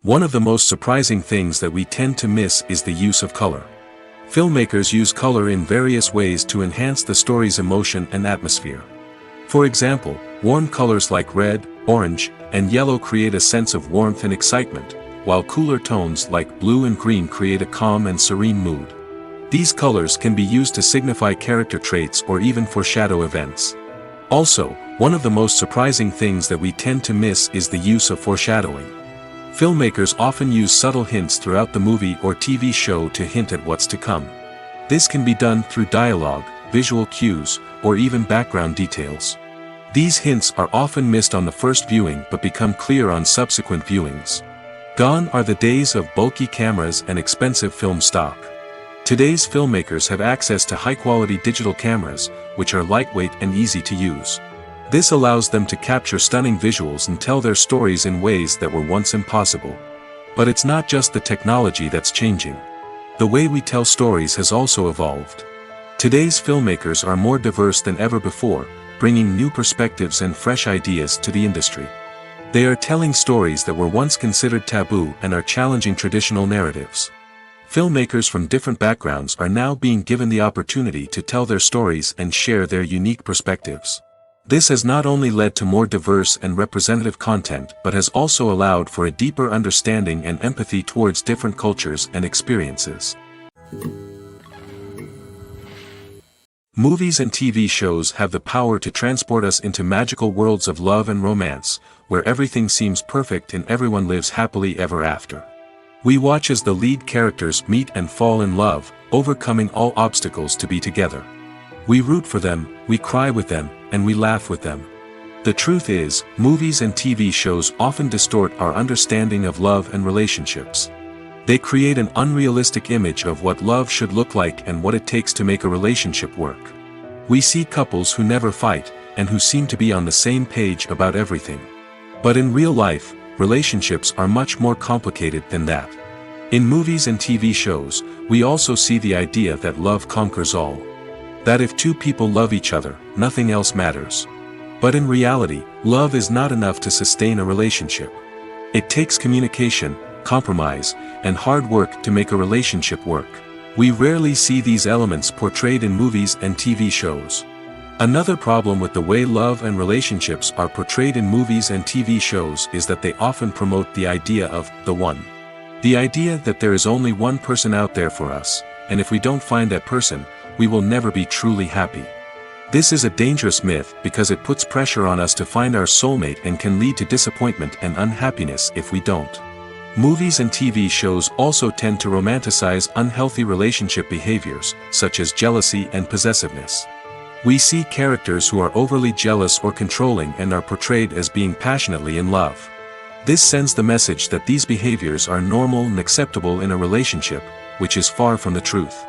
One of the most surprising things that we tend to miss is the use of color. Filmmakers use color in various ways to enhance the story's emotion and atmosphere. For example, warm colors like red, orange, and yellow create a sense of warmth and excitement, while cooler tones like blue and green create a calm and serene mood. These colors can be used to signify character traits or even foreshadow events. Also, one of the most surprising things that we tend to miss is the use of foreshadowing. Filmmakers often use subtle hints throughout the movie or TV show to hint at what's to come. This can be done through dialogue, visual cues, or even background details. These hints are often missed on the first viewing but become clear on subsequent viewings. Gone are the days of bulky cameras and expensive film stock. Today's filmmakers have access to high-quality digital cameras, which are lightweight and easy to use. This allows them to capture stunning visuals and tell their stories in ways that were once impossible. But it's not just the technology that's changing. The way we tell stories has also evolved. Today's filmmakers are more diverse than ever before, bringing new perspectives and fresh ideas to the industry. They are telling stories that were once considered taboo and are challenging traditional narratives. Filmmakers from different backgrounds are now being given the opportunity to tell their stories and share their unique perspectives. This has not only led to more diverse and representative content but has also allowed for a deeper understanding and empathy towards different cultures and experiences. Movies and TV shows have the power to transport us into magical worlds of love and romance, where everything seems perfect and everyone lives happily ever after. We watch as the lead characters meet and fall in love, overcoming all obstacles to be together. We root for them, we cry with them, and we laugh with them. The truth is, movies and TV shows often distort our understanding of love and relationships. They create an unrealistic image of what love should look like and what it takes to make a relationship work. We see couples who never fight, and who seem to be on the same page about everything. But in real life, relationships are much more complicated than that. In movies and TV shows, we also see the idea that love conquers all. That if two people love each other, nothing else matters. But in reality, love is not enough to sustain a relationship. It takes communication, compromise, and hard work to make a relationship work. We rarely see these elements portrayed in movies and TV shows. Another problem with the way love and relationships are portrayed in movies and TV shows is that they often promote the idea of the one. The idea that there is only one person out there for us, and if we don't find that person, we will never be truly happy. This is a dangerous myth because it puts pressure on us to find our soulmate and can lead to disappointment and unhappiness if we don't. Movies and TV shows also tend to romanticize unhealthy relationship behaviors, such as jealousy and possessiveness. We see characters who are overly jealous or controlling and are portrayed as being passionately in love. This sends the message that these behaviors are normal and acceptable in a relationship, which is far from the truth.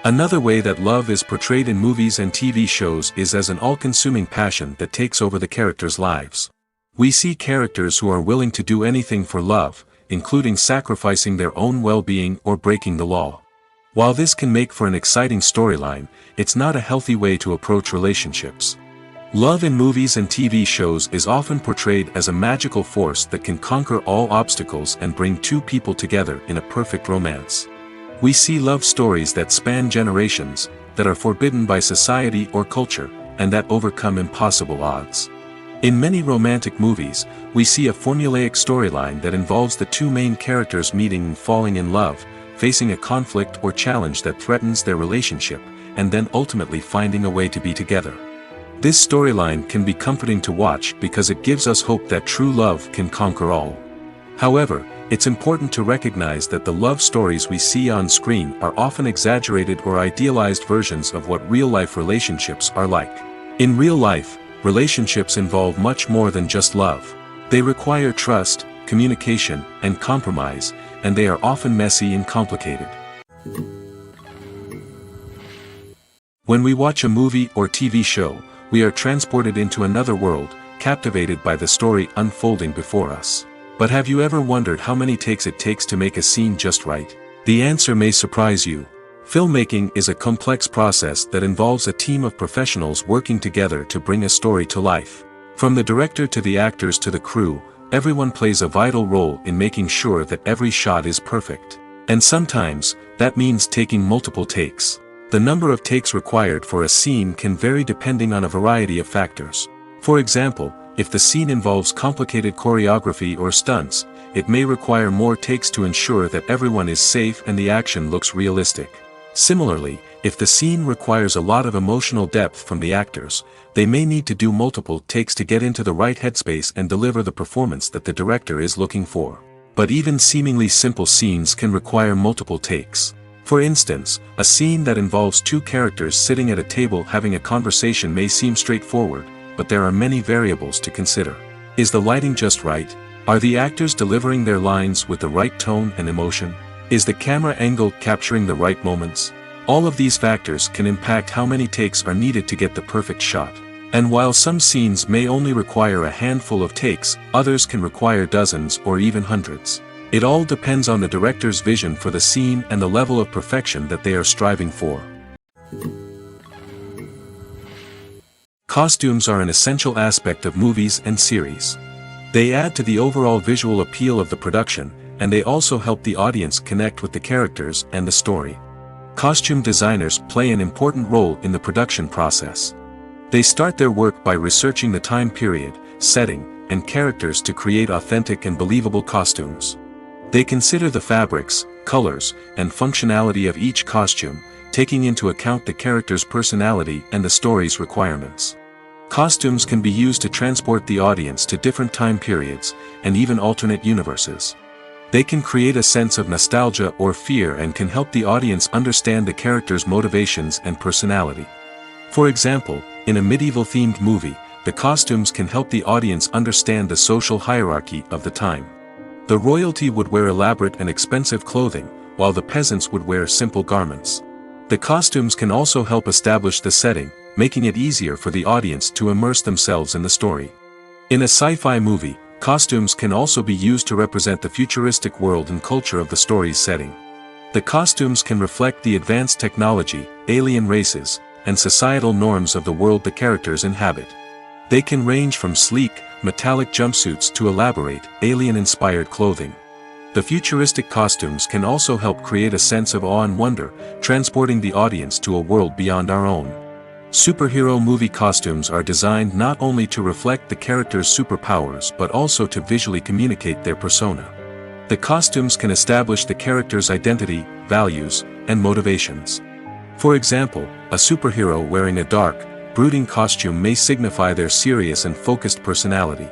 Another way that love is portrayed in movies and TV shows is as an all-consuming passion that takes over the characters' lives. We see characters who are willing to do anything for love, including sacrificing their own well-being or breaking the law. While this can make for an exciting storyline, it's not a healthy way to approach relationships. Love in movies and TV shows is often portrayed as a magical force that can conquer all obstacles and bring two people together in a perfect romance. We see love stories that span generations, that are forbidden by society or culture, and that overcome impossible odds. In many romantic movies, we see a formulaic storyline that involves the two main characters meeting and falling in love, facing a conflict or challenge that threatens their relationship, and then ultimately finding a way to be together. This storyline can be comforting to watch because it gives us hope that true love can conquer all. However, it's important to recognize that the love stories we see on screen are often exaggerated or idealized versions of what real-life relationships are like. In real life, relationships involve much more than just love. They require trust, communication, and compromise, and they are often messy and complicated. When we watch a movie or TV show, we are transported into another world, captivated by the story unfolding before us. But have you ever wondered how many takes it takes to make a scene just right? The answer may surprise you. Filmmaking is a complex process that involves a team of professionals working together to bring a story to life. From the director to the actors to the crew, everyone plays a vital role in making sure that every shot is perfect. And sometimes, that means taking multiple takes. The number of takes required for a scene can vary depending on a variety of factors. For example, if the scene involves complicated choreography or stunts, it may require more takes to ensure that everyone is safe and the action looks realistic. Similarly, if the scene requires a lot of emotional depth from the actors, they may need to do multiple takes to get into the right headspace and deliver the performance that the director is looking for. But even seemingly simple scenes can require multiple takes. For instance, a scene that involves two characters sitting at a table having a conversation may seem straightforward, but there are many variables to consider. Is the lighting just right? Are the actors delivering their lines with the right tone and emotion? Is the camera angle capturing the right moments? All of these factors can impact how many takes are needed to get the perfect shot. And while some scenes may only require a handful of takes, others can require dozens or even hundreds. It all depends on the director's vision for the scene and the level of perfection that they are striving for. Costumes are an essential aspect of movies and series. They add to the overall visual appeal of the production, and they also help the audience connect with the characters and the story. Costume designers play an important role in the production process. They start their work by researching the time period, setting, and characters to create authentic and believable costumes. They consider the fabrics, colors, and functionality of each costume, taking into account the character's personality and the story's requirements. Costumes can be used to transport the audience to different time periods, and even alternate universes. They can create a sense of nostalgia or fear and can help the audience understand the character's motivations and personality. For example, in a medieval-themed movie, the costumes can help the audience understand the social hierarchy of the time. The royalty would wear elaborate and expensive clothing, while the peasants would wear simple garments. The costumes can also help establish the setting, making it easier for the audience to immerse themselves in the story. In a sci-fi movie, costumes can also be used to represent the futuristic world and culture of the story's setting. The costumes can reflect the advanced technology, alien races, and societal norms of the world the characters inhabit. They can range from sleek, metallic jumpsuits to elaborate, alien-inspired clothing. The futuristic costumes can also help create a sense of awe and wonder, transporting the audience to a world beyond our own. Superhero movie costumes are designed not only to reflect the character's superpowers but also to visually communicate their persona. The costumes can establish the character's identity, values, and motivations. For example, a superhero wearing a dark, brooding costume may signify their serious and focused personality.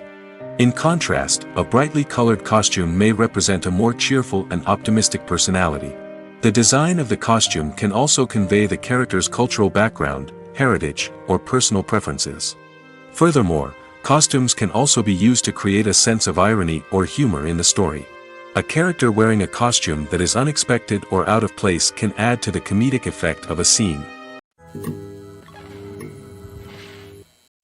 In contrast, a brightly colored costume may represent a more cheerful and optimistic personality. The design of the costume can also convey the character's cultural background, heritage, or personal preferences. Furthermore, costumes can also be used to create a sense of irony or humor in the story. A character wearing a costume that is unexpected or out of place can add to the comedic effect of a scene.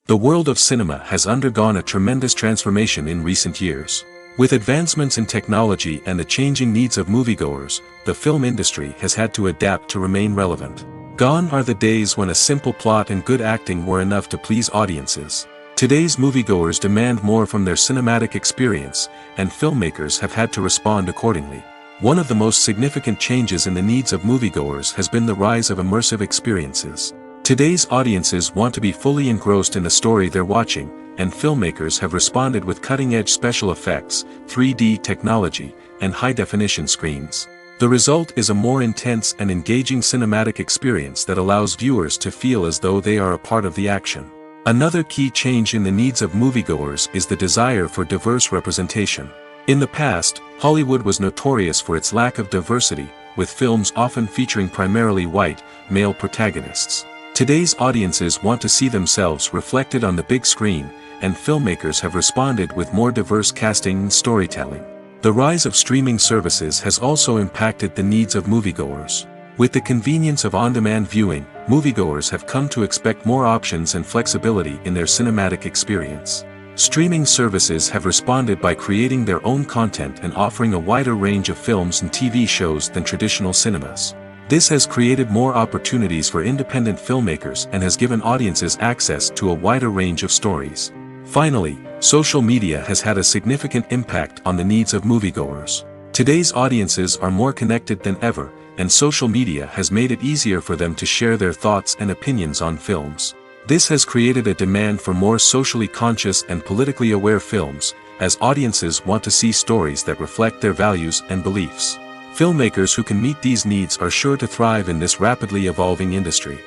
The world of cinema has undergone a tremendous transformation in recent years. With advancements in technology and the changing needs of moviegoers, the film industry has had to adapt to remain relevant. Gone are the days when a simple plot and good acting were enough to please audiences. Today's moviegoers demand more from their cinematic experience, and filmmakers have had to respond accordingly. One of the most significant changes in the needs of moviegoers has been the rise of immersive experiences. Today's audiences want to be fully engrossed in the story they're watching, and filmmakers have responded with cutting-edge special effects, 3D technology, and high-definition screens. The result is a more intense and engaging cinematic experience that allows viewers to feel as though they are a part of the action. Another key change in the needs of moviegoers is the desire for diverse representation. In the past, Hollywood was notorious for its lack of diversity, with films often featuring primarily white, male protagonists. Today's audiences want to see themselves reflected on the big screen, and filmmakers have responded with more diverse casting and storytelling. The rise of streaming services has also impacted the needs of moviegoers. With the convenience of on-demand viewing, moviegoers have come to expect more options and flexibility in their cinematic experience. Streaming services have responded by creating their own content and offering a wider range of films and TV shows than traditional cinemas. This has created more opportunities for independent filmmakers and has given audiences access to a wider range of stories. Finally, social media has had a significant impact on the needs of moviegoers. Today's audiences are more connected than ever, and social media has made it easier for them to share their thoughts and opinions on films. This has created a demand for more socially conscious and politically aware films, as audiences want to see stories that reflect their values and beliefs. Filmmakers who can meet these needs are sure to thrive in this rapidly evolving industry.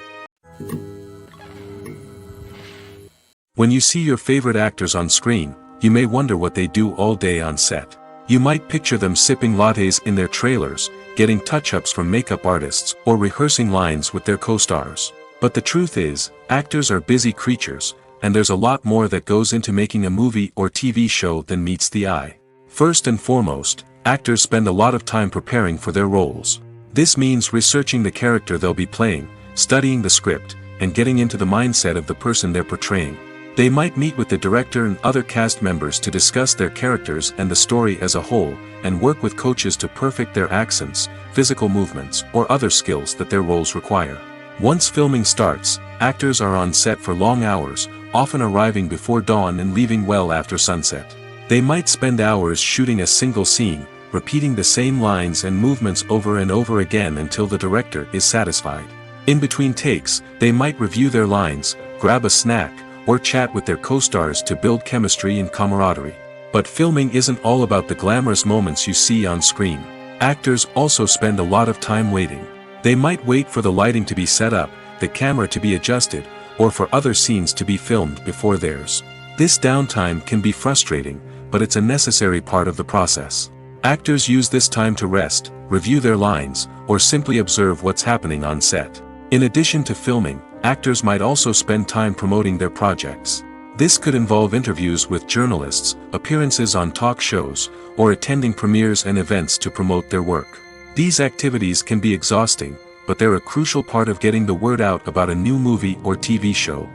When you see your favorite actors on screen, you may wonder what they do all day on set. You might picture them sipping lattes in their trailers, getting touch-ups from makeup artists, or rehearsing lines with their co-stars. But the truth is, actors are busy creatures, and there's a lot more that goes into making a movie or TV show than meets the eye. First and foremost, actors spend a lot of time preparing for their roles. This means researching the character they'll be playing, studying the script, and getting into the mindset of the person they're portraying. They might meet with the director and other cast members to discuss their characters and the story as a whole, and work with coaches to perfect their accents, physical movements, or other skills that their roles require. Once filming starts, actors are on set for long hours, often arriving before dawn and leaving well after sunset. They might spend hours shooting a single scene, repeating the same lines and movements over and over again until the director is satisfied. In between takes, they might review their lines, grab a snack, or chat with their co-stars to build chemistry and camaraderie. But filming isn't all about the glamorous moments you see on screen. Actors also spend a lot of time waiting. They might wait for the lighting to be set up, the camera to be adjusted, or for other scenes to be filmed before theirs. This downtime can be frustrating, but it's a necessary part of the process. Actors use this time to rest, review their lines, or simply observe what's happening on set. In addition to filming, actors might also spend time promoting their projects. This could involve interviews with journalists, appearances on talk shows, or attending premieres and events to promote their work. These activities can be exhausting, but they're a crucial part of getting the word out about a new movie or TV show.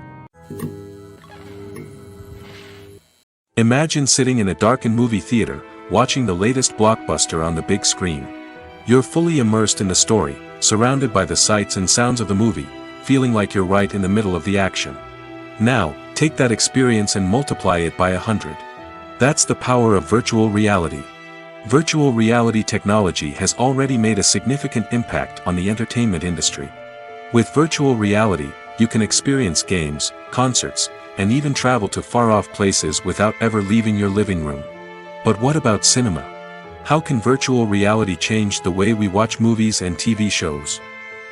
Imagine sitting in a darkened movie theater, watching the latest blockbuster on the big screen. You're fully immersed in the story, surrounded by the sights and sounds of the movie, feeling like you're right in the middle of the action. Now, take that experience and multiply it by 100. That's the power of virtual reality. Virtual reality technology has already made a significant impact on the entertainment industry. With virtual reality, you can experience games, concerts, and even travel to far-off places without ever leaving your living room. But what about cinema? How can virtual reality change the way we watch movies and TV shows?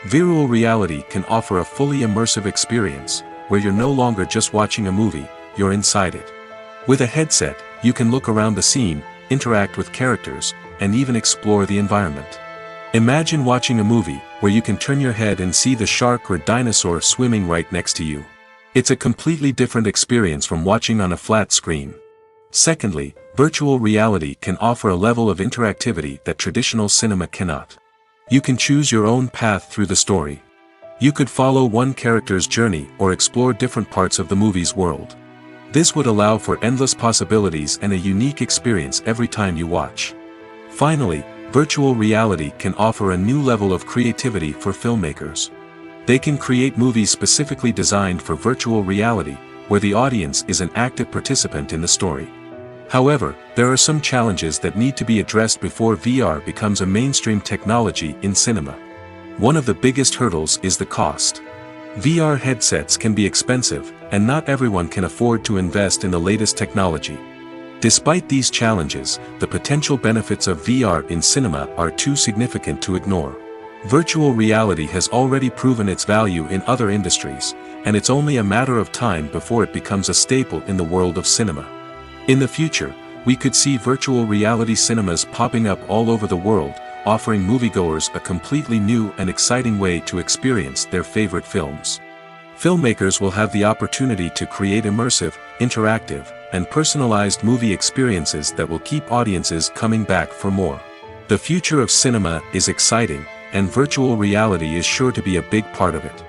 Virtual reality can offer a fully immersive experience, where you're no longer just watching a movie, you're inside it. With a headset, you can look around the scene, interact with characters, and even explore the environment. Imagine watching a movie, where you can turn your head and see the shark or dinosaur swimming right next to you. It's a completely different experience from watching on a flat screen. Secondly, virtual reality can offer a level of interactivity that traditional cinema cannot. You can choose your own path through the story. You could follow one character's journey or explore different parts of the movie's world. This would allow for endless possibilities and a unique experience every time you watch. Finally, virtual reality can offer a new level of creativity for filmmakers. They can create movies specifically designed for virtual reality, where the audience is an active participant in the story. However, there are some challenges that need to be addressed before VR becomes a mainstream technology in cinema. One of the biggest hurdles is the cost. VR headsets can be expensive, and not everyone can afford to invest in the latest technology. Despite these challenges, the potential benefits of VR in cinema are too significant to ignore. Virtual reality has already proven its value in other industries, and it's only a matter of time before it becomes a staple in the world of cinema. In the future, we could see virtual reality cinemas popping up all over the world, offering moviegoers a completely new and exciting way to experience their favorite films. Filmmakers will have the opportunity to create immersive, interactive, and personalized movie experiences that will keep audiences coming back for more. The future of cinema is exciting, and virtual reality is sure to be a big part of it.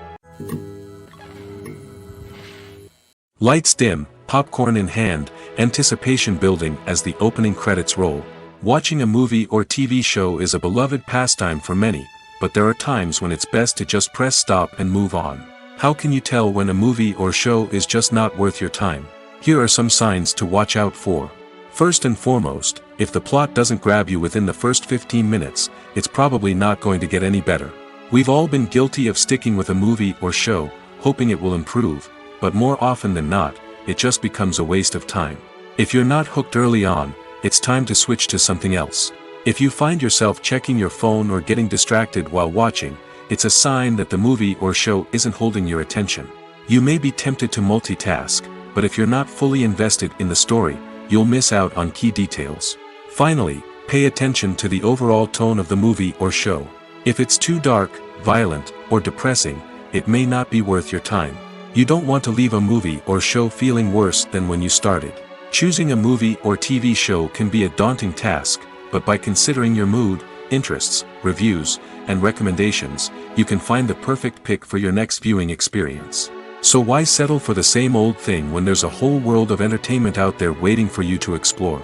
Lights dim, popcorn in hand, anticipation building as the opening credits roll. Watching a movie or TV show is a beloved pastime for many, but there are times when it's best to just press stop and move on. How can you tell when a movie or show is just not worth your time? Here are some signs to watch out for. First and foremost, if the plot doesn't grab you within the first 15 minutes, it's probably not going to get any better. We've all been guilty of sticking with a movie or show, hoping it will improve, but more often than not, it just becomes a waste of time. If you're not hooked early on, it's time to switch to something else. If you find yourself checking your phone or getting distracted while watching, it's a sign that the movie or show isn't holding your attention. You may be tempted to multitask, but if you're not fully invested in the story, you'll miss out on key details. Finally, pay attention to the overall tone of the movie or show. If it's too dark, violent, or depressing, it may not be worth your time. You don't want to leave a movie or show feeling worse than when you started. Choosing a movie or TV show can be a daunting task, but by considering your mood, interests, reviews, and recommendations, you can find the perfect pick for your next viewing experience. So why settle for the same old thing when there's a whole world of entertainment out there waiting for you to explore?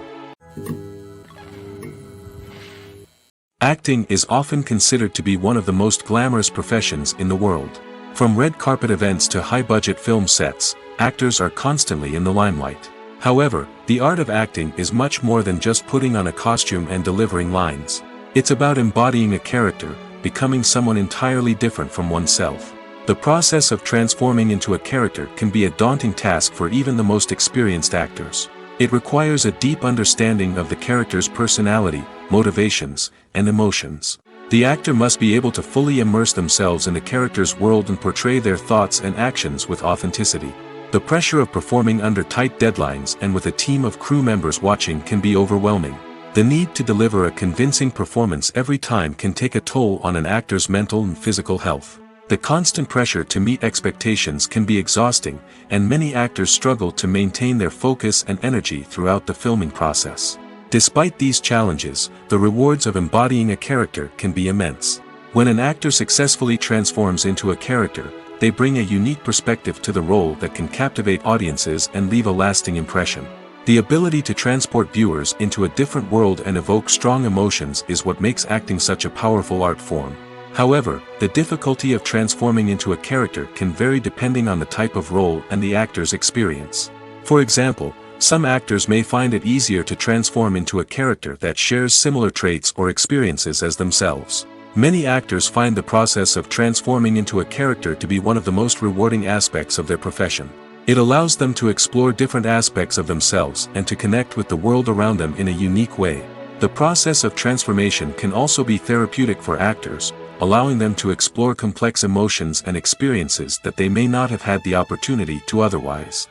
Acting is often considered to be one of the most glamorous professions in the world. From red carpet events to high-budget film sets, actors are constantly in the limelight. However, the art of acting is much more than just putting on a costume and delivering lines. It's about embodying a character, becoming someone entirely different from oneself. The process of transforming into a character can be a daunting task for even the most experienced actors. It requires a deep understanding of the character's personality, motivations, and emotions. The actor must be able to fully immerse themselves in the character's world and portray their thoughts and actions with authenticity. The pressure of performing under tight deadlines and with a team of crew members watching can be overwhelming. The need to deliver a convincing performance every time can take a toll on an actor's mental and physical health. The constant pressure to meet expectations can be exhausting, and many actors struggle to maintain their focus and energy throughout the filming process. Despite these challenges, the rewards of embodying a character can be immense. When an actor successfully transforms into a character, they bring a unique perspective to the role that can captivate audiences and leave a lasting impression. The ability to transport viewers into a different world and evoke strong emotions is what makes acting such a powerful art form. However, the difficulty of transforming into a character can vary depending on the type of role and the actor's experience. For example, some actors may find it easier to transform into a character that shares similar traits or experiences as themselves. Many actors find the process of transforming into a character to be one of the most rewarding aspects of their profession. It allows them to explore different aspects of themselves and to connect with the world around them in a unique way. The process of transformation can also be therapeutic for actors, allowing them to explore complex emotions and experiences that they may not have had the opportunity to otherwise.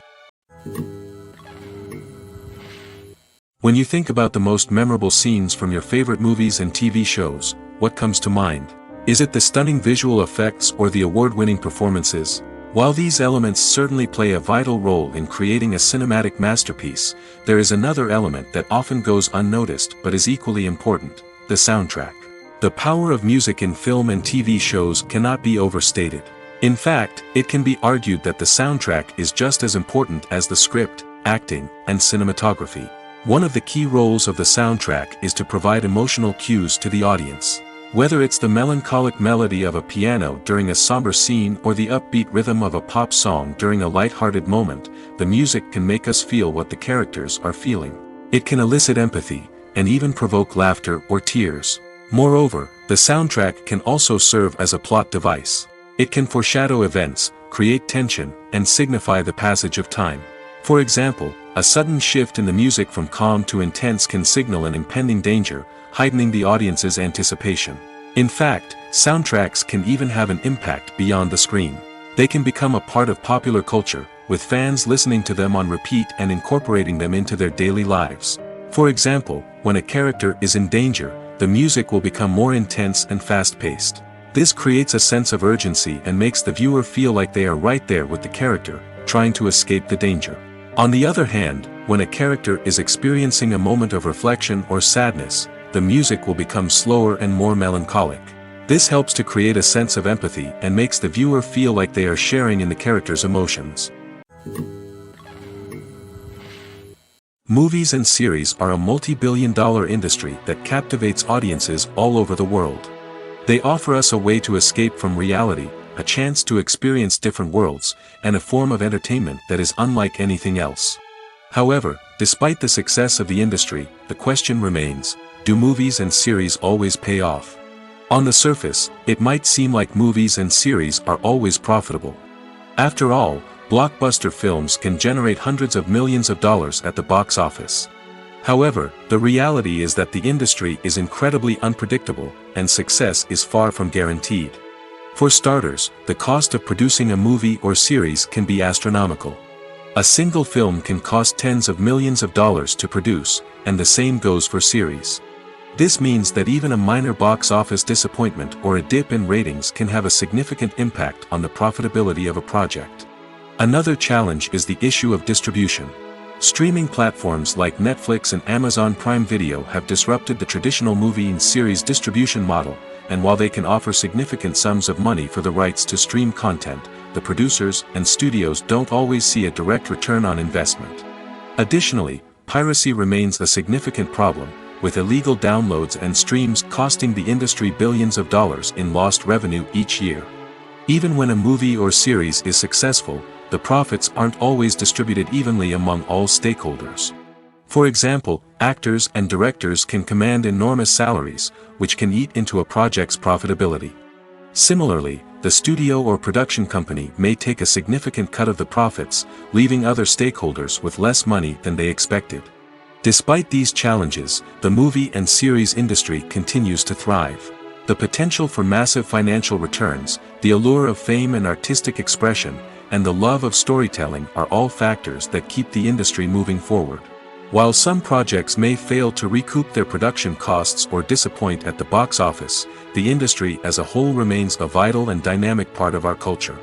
When you think about the most memorable scenes from your favorite movies and TV shows, what comes to mind? Is it the stunning visual effects or the award-winning performances? While these elements certainly play a vital role in creating a cinematic masterpiece, there is another element that often goes unnoticed but is equally important: the soundtrack. The power of music in film and TV shows cannot be overstated. In fact, it can be argued that the soundtrack is just as important as the script, acting, and cinematography. One of the key roles of the soundtrack is to provide emotional cues to the audience. Whether it's the melancholic melody of a piano during a somber scene or the upbeat rhythm of a pop song during a light-hearted moment, the music can make us feel what the characters are feeling. It can elicit empathy, and even provoke laughter or tears. Moreover, the soundtrack can also serve as a plot device. It can foreshadow events, create tension, and signify the passage of time. For example, a sudden shift in the music from calm to intense can signal an impending danger, heightening the audience's anticipation. In fact, soundtracks can even have an impact beyond the screen. They can become a part of popular culture, with fans listening to them on repeat and incorporating them into their daily lives. For example, when a character is in danger, the music will become more intense and fast-paced. This creates a sense of urgency and makes the viewer feel like they are right there with the character, trying to escape the danger. On the other hand, when a character is experiencing a moment of reflection or sadness, the music will become slower and more melancholic. This helps to create a sense of empathy and makes the viewer feel like they are sharing in the character's emotions. Movies and series are a multi-billion-dollar industry that captivates audiences all over the world. They offer us a way to escape from reality, a chance to experience different worlds, and a form of entertainment that is unlike anything else. However, despite the success of the industry, the question remains, do movies and series always pay off? On the surface, it might seem like movies and series are always profitable. After all, blockbuster films can generate hundreds of millions of dollars at the box office. However, the reality is that the industry is incredibly unpredictable, and success is far from guaranteed. For starters, the cost of producing a movie or series can be astronomical. A single film can cost tens of millions of dollars to produce, and the same goes for series. This means that even a minor box office disappointment or a dip in ratings can have a significant impact on the profitability of a project. Another challenge is the issue of distribution. Streaming platforms like Netflix and Amazon Prime Video have disrupted the traditional movie and series distribution model, and while they can offer significant sums of money for the rights to stream content, the producers and studios don't always see a direct return on investment. Additionally, piracy remains a significant problem, with illegal downloads and streams costing the industry billions of dollars in lost revenue each year. Even when a movie or series is successful, the profits aren't always distributed evenly among all stakeholders. For example, actors and directors can command enormous salaries, which can eat into a project's profitability. Similarly, the studio or production company may take a significant cut of the profits, leaving other stakeholders with less money than they expected. Despite these challenges, the movie and series industry continues to thrive. The potential for massive financial returns, the allure of fame and artistic expression, and the love of storytelling are all factors that keep the industry moving forward. While some projects may fail to recoup their production costs or disappoint at the box office, the industry as a whole remains a vital and dynamic part of our culture.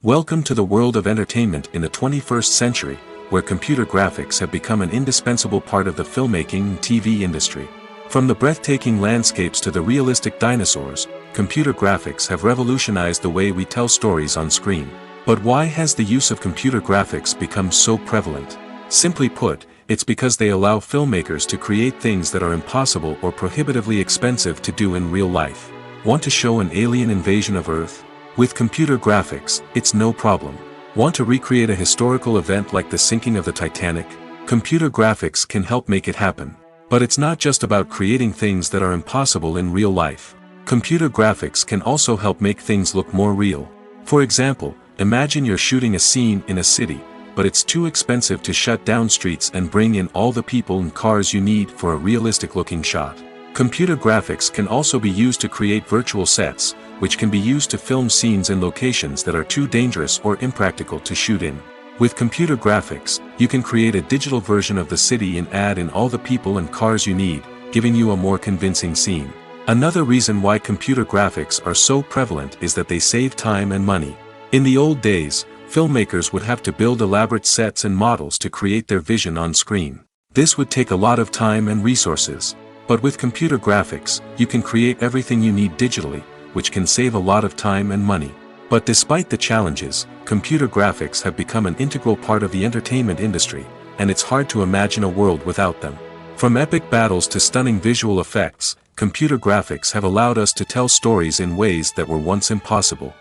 Welcome to the world of entertainment in the 21st century, where computer graphics have become an indispensable part of the filmmaking and TV industry. From the breathtaking landscapes to the realistic dinosaurs, computer graphics have revolutionized the way we tell stories on screen. But why has the use of computer graphics become so prevalent? Simply put, it's because they allow filmmakers to create things that are impossible or prohibitively expensive to do in real life. Want to show an alien invasion of Earth? With computer graphics, it's no problem. Want to recreate a historical event like the sinking of the Titanic? Computer graphics can help make it happen. But it's not just about creating things that are impossible in real life. Computer graphics can also help make things look more real. For example, imagine you're shooting a scene in a city, but it's too expensive to shut down streets and bring in all the people and cars you need for a realistic-looking shot. Computer graphics can also be used to create virtual sets, which can be used to film scenes in locations that are too dangerous or impractical to shoot in. With computer graphics, you can create a digital version of the city and add in all the people and cars you need, giving you a more convincing scene. Another reason why computer graphics are so prevalent is that they save time and money. In the old days, filmmakers would have to build elaborate sets and models to create their vision on screen. This would take a lot of time and resources. But with computer graphics, you can create everything you need digitally, which can save a lot of time and money. But despite the challenges, computer graphics have become an integral part of the entertainment industry, and it's hard to imagine a world without them. From epic battles to stunning visual effects, computer graphics have allowed us to tell stories in ways that were once impossible.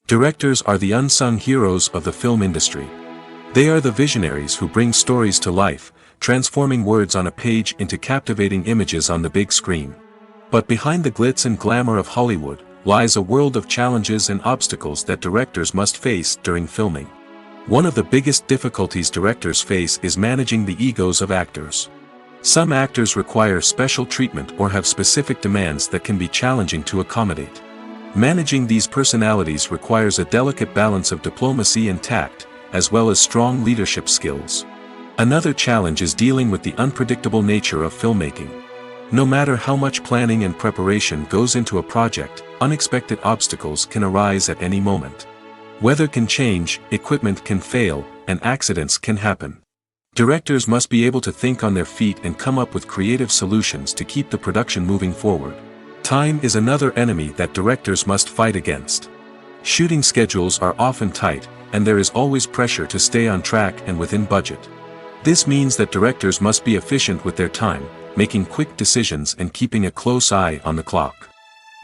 Directors are the unsung heroes of the film industry. They are the visionaries who bring stories to life, transforming words on a page into captivating images on the big screen. But behind the glitz and glamour of Hollywood, lies a world of challenges and obstacles that directors must face during filming. One of the biggest difficulties directors face is managing the egos of actors. Some actors require special treatment or have specific demands that can be challenging to accommodate. Managing these personalities requires a delicate balance of diplomacy and tact, as well as strong leadership skills. Another challenge is dealing with the unpredictable nature of filmmaking. No matter how much planning and preparation goes into a project, unexpected obstacles can arise at any moment. Weather can change, equipment can fail, and accidents can happen. Directors must be able to think on their feet and come up with creative solutions to keep the production moving forward. Time is another enemy that directors must fight against. Shooting schedules are often tight, and there is always pressure to stay on track and within budget. This means that directors must be efficient with their time, making quick decisions and keeping a close eye on the clock.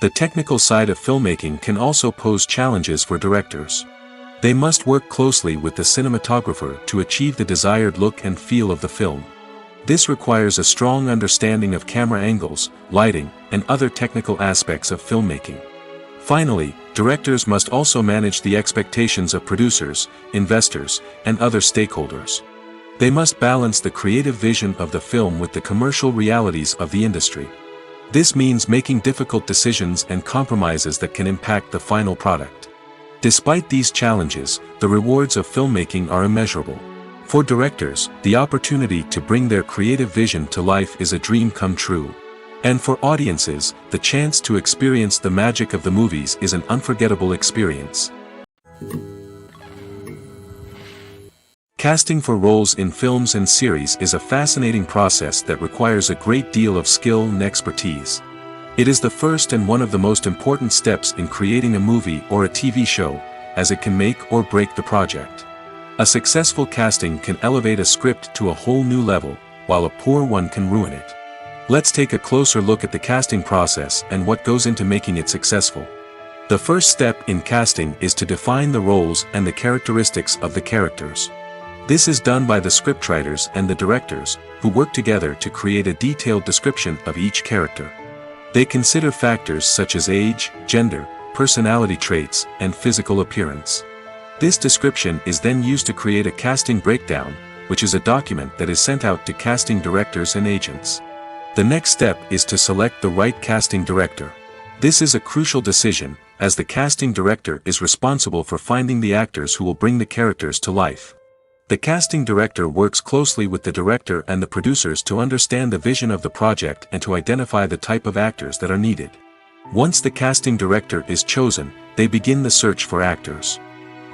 The technical side of filmmaking can also pose challenges for directors. They must work closely with the cinematographer to achieve the desired look and feel of the film. This requires a strong understanding of camera angles, lighting, and other technical aspects of filmmaking. Finally, directors must also manage the expectations of producers, investors, and other stakeholders. They must balance the creative vision of the film with the commercial realities of the industry. This means making difficult decisions and compromises that can impact the final product. Despite these challenges, the rewards of filmmaking are immeasurable. For directors, the opportunity to bring their creative vision to life is a dream come true. And for audiences, the chance to experience the magic of the movies is an unforgettable experience. Casting for roles in films and series is a fascinating process that requires a great deal of skill and expertise. It is the first and one of the most important steps in creating a movie or a TV show, as it can make or break the project. A successful casting can elevate a script to a whole new level, while a poor one can ruin it. Let's take a closer look at the casting process and what goes into making it successful. The first step in casting is to define the roles and the characteristics of the characters. This is done by the scriptwriters and the directors, who work together to create a detailed description of each character. They consider factors such as age, gender, personality traits, and physical appearance. This description is then used to create a casting breakdown, which is a document that is sent out to casting directors and agents. The next step is to select the right casting director. This is a crucial decision, as the casting director is responsible for finding the actors who will bring the characters to life. The casting director works closely with the director and the producers to understand the vision of the project and to identify the type of actors that are needed. Once the casting director is chosen, they begin the search for actors.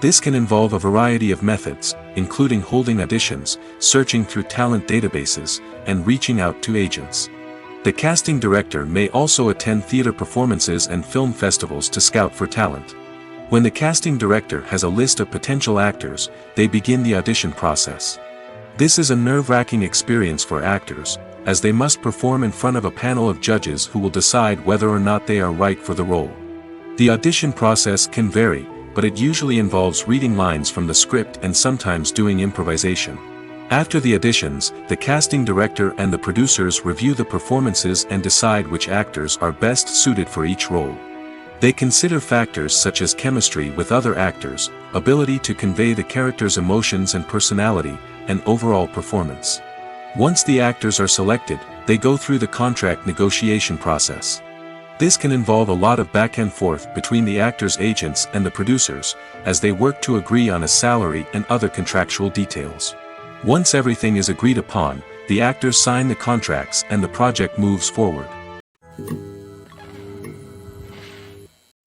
This can involve a variety of methods, including holding auditions, searching through talent databases, and reaching out to agents. The casting director may also attend theater performances and film festivals to scout for talent. When the casting director has a list of potential actors, they begin the audition process. This is a nerve-wracking experience for actors, as they must perform in front of a panel of judges who will decide whether or not they are right for the role. The audition process can vary, but it usually involves reading lines from the script and sometimes doing improvisation. After the auditions, the casting director and the producers review the performances and decide which actors are best suited for each role. They consider factors such as chemistry with other actors, ability to convey the character's emotions and personality, and overall performance. Once the actors are selected, they go through the contract negotiation process. This can involve a lot of back and forth between the actors' agents and the producers, as they work to agree on a salary and other contractual details. Once everything is agreed upon, the actors sign the contracts and the project moves forward.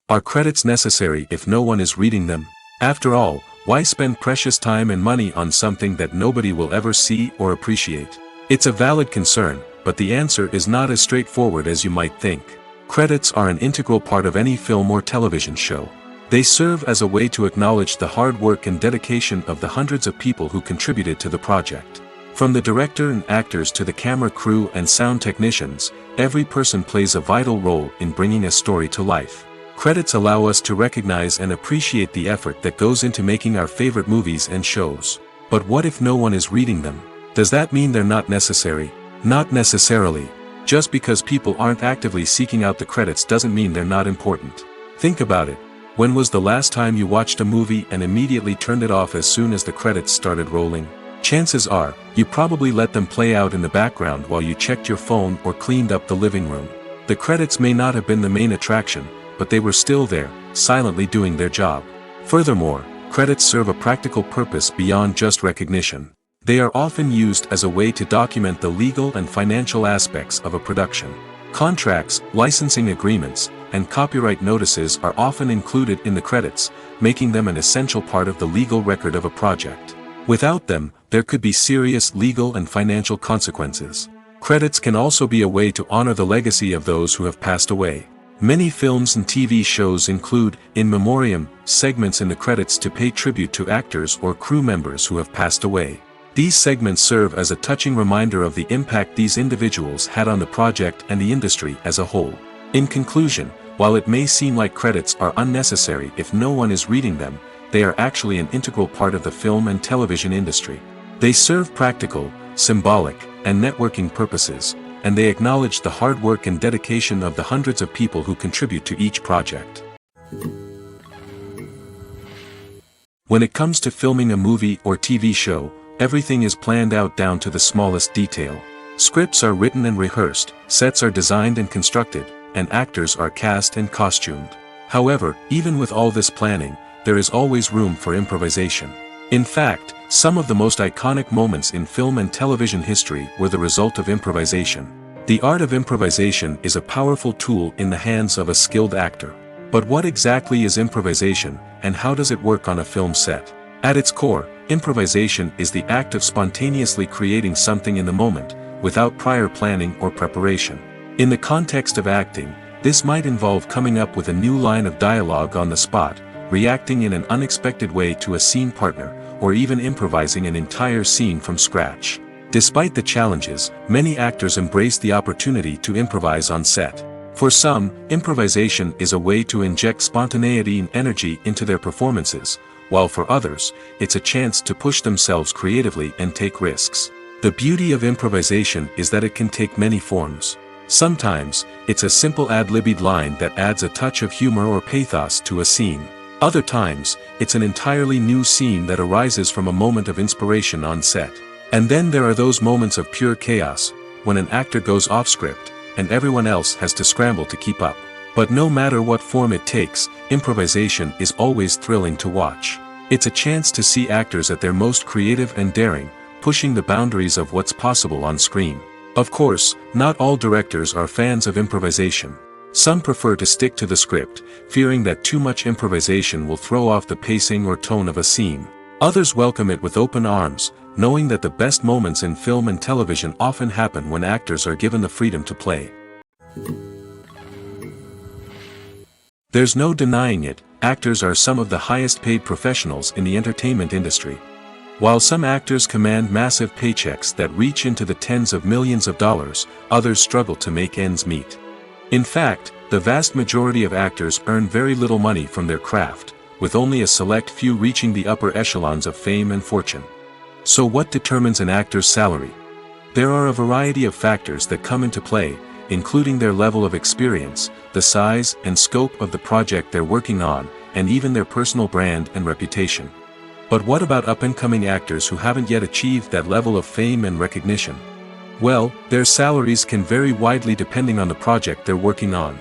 Are credits necessary if no one is reading them? After all, why spend precious time and money on something that nobody will ever see or appreciate? It's a valid concern, but the answer is not as straightforward as you might think. Credits are an integral part of any film or television show. They serve as a way to acknowledge the hard work and dedication of the hundreds of people who contributed to the project. From the director and actors to the camera crew and sound technicians, every person plays a vital role in bringing a story to life. Credits allow us to recognize and appreciate the effort that goes into making our favorite movies and shows. But what if no one is reading them? Does that mean they're not necessary? Not necessarily. Just because people aren't actively seeking out the credits doesn't mean they're not important. Think about it. When was the last time you watched a movie and immediately turned it off as soon as the credits started rolling? Chances are, you probably let them play out in the background while you checked your phone or cleaned up the living room. The credits may not have been the main attraction, but they were still there, silently doing their job. Furthermore, credits serve a practical purpose beyond just recognition. They are often used as a way to document the legal and financial aspects of a production. Contracts, licensing agreements, and copyright notices are often included in the credits, making them an essential part of the legal record of a project. Without them, there could be serious legal and financial consequences. Credits can also be a way to honor the legacy of those who have passed away. Many films and TV shows include, in memoriam, segments in the credits to pay tribute to actors or crew members who have passed away. These segments serve as a touching reminder of the impact these individuals had on the project and the industry as a whole. In conclusion, while it may seem like credits are unnecessary if no one is reading them, they are actually an integral part of the film and television industry. They serve practical, symbolic, and networking purposes, and they acknowledge the hard work and dedication of the hundreds of people who contribute to each project. When it comes to filming a movie or TV show, everything is planned out down to the smallest detail. Scripts are written and rehearsed, sets are designed and constructed, and actors are cast and costumed. However, even with all this planning, there is always room for improvisation. In fact, some of the most iconic moments in film and television history were the result of improvisation. The art of improvisation is a powerful tool in the hands of a skilled actor. But what exactly is improvisation, and how does it work on a film set? At its core, improvisation is the act of spontaneously creating something in the moment, without prior planning or preparation. In the context of acting, this might involve coming up with a new line of dialogue on the spot, reacting in an unexpected way to a scene partner, or even improvising an entire scene from scratch. Despite the challenges, many actors embrace the opportunity to improvise on set. For some, improvisation is a way to inject spontaneity and energy into their performances, while for others, it's a chance to push themselves creatively and take risks. The beauty of improvisation is that it can take many forms. Sometimes, it's a simple ad-libbed line that adds a touch of humor or pathos to a scene. Other times, it's an entirely new scene that arises from a moment of inspiration on set. And then there are those moments of pure chaos, when an actor goes off script, and everyone else has to scramble to keep up. But no matter what form it takes, improvisation is always thrilling to watch. It's a chance to see actors at their most creative and daring, pushing the boundaries of what's possible on screen. Of course, not all directors are fans of improvisation. Some prefer to stick to the script, fearing that too much improvisation will throw off the pacing or tone of a scene. Others welcome it with open arms, knowing that the best moments in film and television often happen when actors are given the freedom to play. There's no denying it, actors are some of the highest paid professionals in the entertainment industry. While some actors command massive paychecks that reach into the tens of millions of dollars, others struggle to make ends meet. In fact, the vast majority of actors earn very little money from their craft, with only a select few reaching the upper echelons of fame and fortune. So what determines an actor's salary? There are a variety of factors that come into play, including their level of experience, the size and scope of the project they're working on, and even their personal brand and reputation. But what about up-and-coming actors who haven't yet achieved that level of fame and recognition? Well, their salaries can vary widely depending on the project they're working on.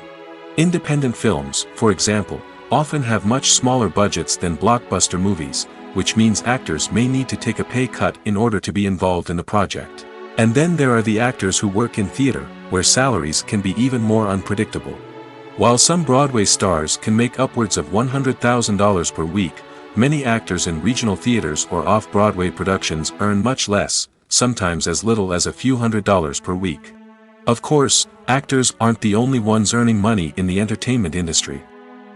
Independent films, for example, often have much smaller budgets than blockbuster movies, which means actors may need to take a pay cut in order to be involved in the project. And then there are the actors who work in theater, where salaries can be even more unpredictable. While some Broadway stars can make upwards of $100,000 per week, many actors in regional theaters or off-Broadway productions earn much less, sometimes as little as a few $100s per week. Of course, actors aren't the only ones earning money in the entertainment industry.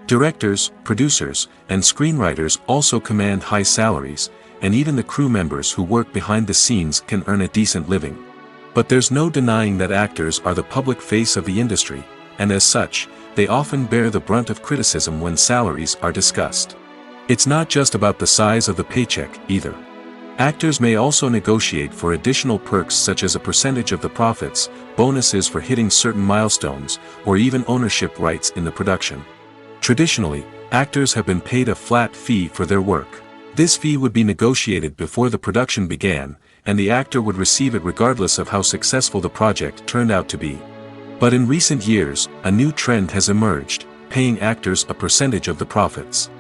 Directors, producers, and screenwriters also command high salaries, and even the crew members who work behind the scenes can earn a decent living. But there's no denying that actors are the public face of the industry, and as such, they often bear the brunt of criticism when salaries are discussed. It's not just about the size of the paycheck, either. Actors may also negotiate for additional perks such as a percentage of the profits, bonuses for hitting certain milestones, or even ownership rights in the production. Traditionally, actors have been paid a flat fee for their work. This fee would be negotiated before the production began, and the actor would receive it regardless of how successful the project turned out to be. But in recent years, a new trend has emerged, paying actors a percentage of the profits.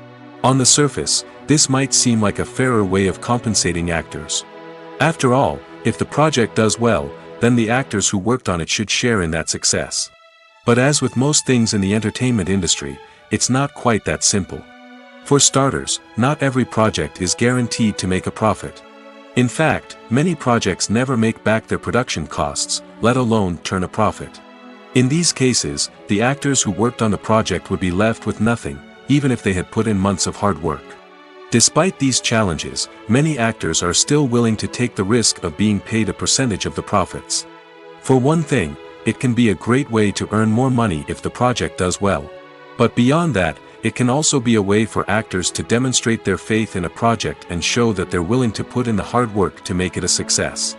On the surface, this might seem like a fairer way of compensating actors. After all, if the project does well, then the actors who worked on it should share in that success. But as with most things in the entertainment industry, it's not quite that simple. For starters, not every project is guaranteed to make a profit. In fact, many projects never make back their production costs, let alone turn a profit. In these cases, the actors who worked on the project would be left with nothing, even if they had put in months of hard work. Despite these challenges, many actors are still willing to take the risk of being paid a percentage of the profits. For one thing, it can be a great way to earn more money if the project does well. But beyond that, it can also be a way for actors to demonstrate their faith in a project and show that they're willing to put in the hard work to make it a success.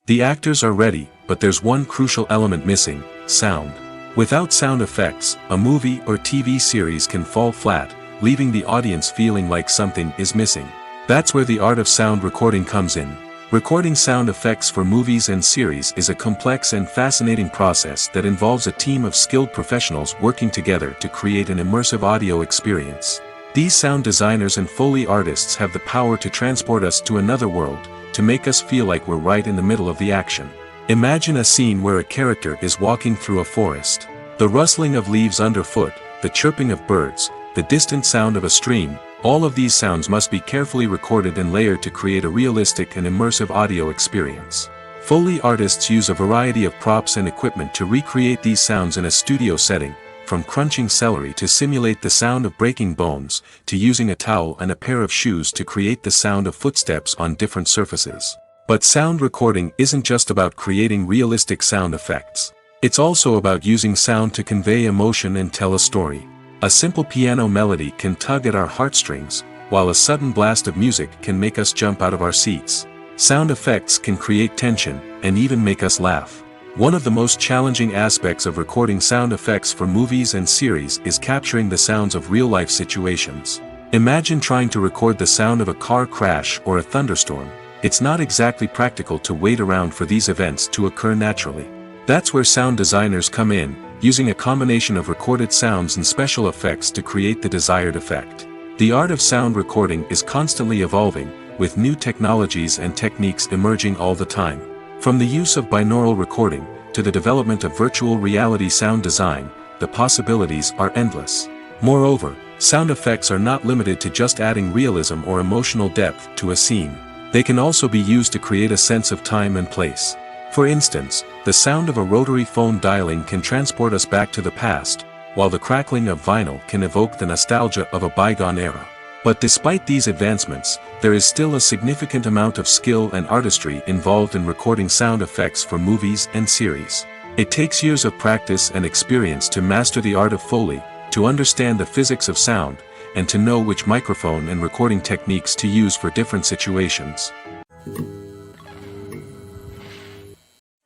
The actors are ready, but there's one crucial element missing: sound. Without sound effects, a movie or TV series can fall flat, leaving the audience feeling like something is missing. That's where the art of sound recording comes in. Recording sound effects for movies and series is a complex and fascinating process that involves a team of skilled professionals working together to create an immersive audio experience. These sound designers and Foley artists have the power to transport us to another world, to make us feel like we're right in the middle of the action. Imagine a scene where a character is walking through a forest. The rustling of leaves underfoot, the chirping of birds, the distant sound of a stream, all of these sounds must be carefully recorded and layered to create a realistic and immersive audio experience. Foley artists use a variety of props and equipment to recreate these sounds in a studio setting, from crunching celery to simulate the sound of breaking bones, to using a towel and a pair of shoes to create the sound of footsteps on different surfaces. But sound recording isn't just about creating realistic sound effects. It's also about using sound to convey emotion and tell a story. A simple piano melody can tug at our heartstrings, while a sudden blast of music can make us jump out of our seats. Sound effects can create tension, and even make us laugh. One of the most challenging aspects of recording sound effects for movies and series is capturing the sounds of real-life situations. Imagine trying to record the sound of a car crash or a thunderstorm. It's not exactly practical to wait around for these events to occur naturally. That's where sound designers come in, using a combination of recorded sounds and special effects to create the desired effect. The art of sound recording is constantly evolving, with new technologies and techniques emerging all the time. From the use of binaural recording, to the development of virtual reality sound design, the possibilities are endless. Moreover, sound effects are not limited to just adding realism or emotional depth to a scene. They can also be used to create a sense of time and place. For instance, the sound of a rotary phone dialing can transport us back to the past, while the crackling of vinyl can evoke the nostalgia of a bygone era. But despite these advancements, there is still a significant amount of skill and artistry involved in recording sound effects for movies and series. It takes years of practice and experience to master the art of Foley, to understand the physics of sound, and to know which microphone and recording techniques to use for different situations.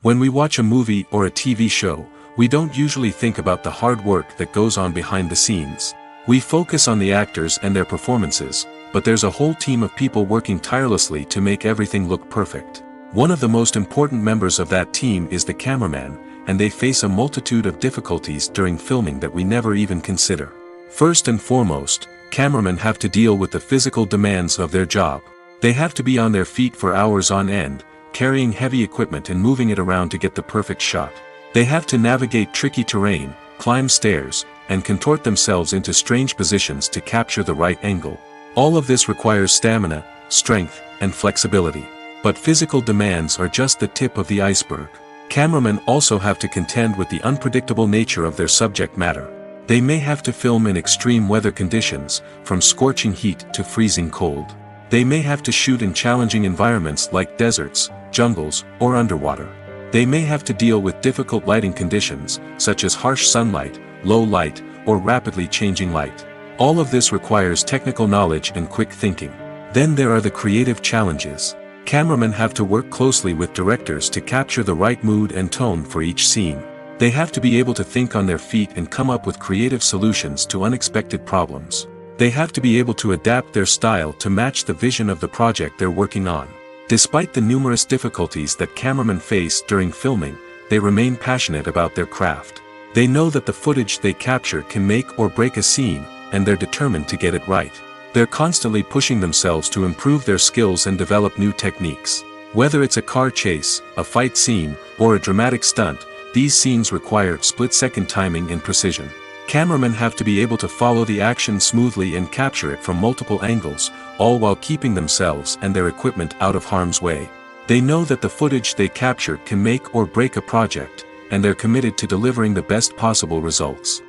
When we watch a movie or a TV show, we don't usually think about the hard work that goes on behind the scenes. We focus on the actors and their performances, but there's a whole team of people working tirelessly to make everything look perfect. One of the most important members of that team is the cameraman, and they face a multitude of difficulties during filming that we never even consider. First and foremost, cameramen have to deal with the physical demands of their job. They have to be on their feet for hours on end, carrying heavy equipment and moving it around to get the perfect shot. They have to navigate tricky terrain, climb stairs, and contort themselves into strange positions to capture the right angle. All of this requires stamina, strength, and flexibility. But physical demands are just the tip of the iceberg. Cameramen also have to contend with the unpredictable nature of their subject matter. They may have to film in extreme weather conditions, from scorching heat to freezing cold. They may have to shoot in challenging environments like deserts, jungles, or underwater. They may have to deal with difficult lighting conditions, such as harsh sunlight, low light, or rapidly changing light. All of this requires technical knowledge and quick thinking. Then there are the creative challenges. Cameramen have to work closely with directors to capture the right mood and tone for each scene. They have to be able to think on their feet and come up with creative solutions to unexpected problems. They have to be able to adapt their style to match the vision of the project they're working on. Despite the numerous difficulties that cameramen face during filming, they remain passionate about their craft. They know that the footage they capture can make or break a scene, and they're determined to get it right. They're constantly pushing themselves to improve their skills and develop new techniques. Whether it's a car chase, a fight scene, or a dramatic stunt, these scenes require split-second timing and precision. Cameramen have to be able to follow the action smoothly and capture it from multiple angles, all while keeping themselves and their equipment out of harm's way. They know that the footage they capture can make or break a project, and they're committed to delivering the best possible results.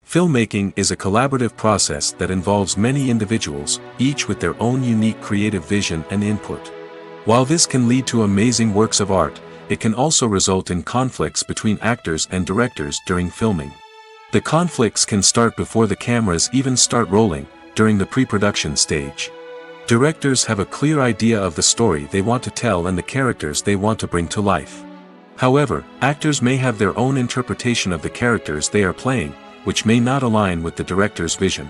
Filmmaking is a collaborative process that involves many individuals, each with their own unique creative vision and input. While this can lead to amazing works of art, it can also result in conflicts between actors and directors during filming. The conflicts can start before the cameras even start rolling, during the pre-production stage. Directors have a clear idea of the story they want to tell and the characters they want to bring to life. However, actors may have their own interpretation of the characters they are playing, which may not align with the director's vision.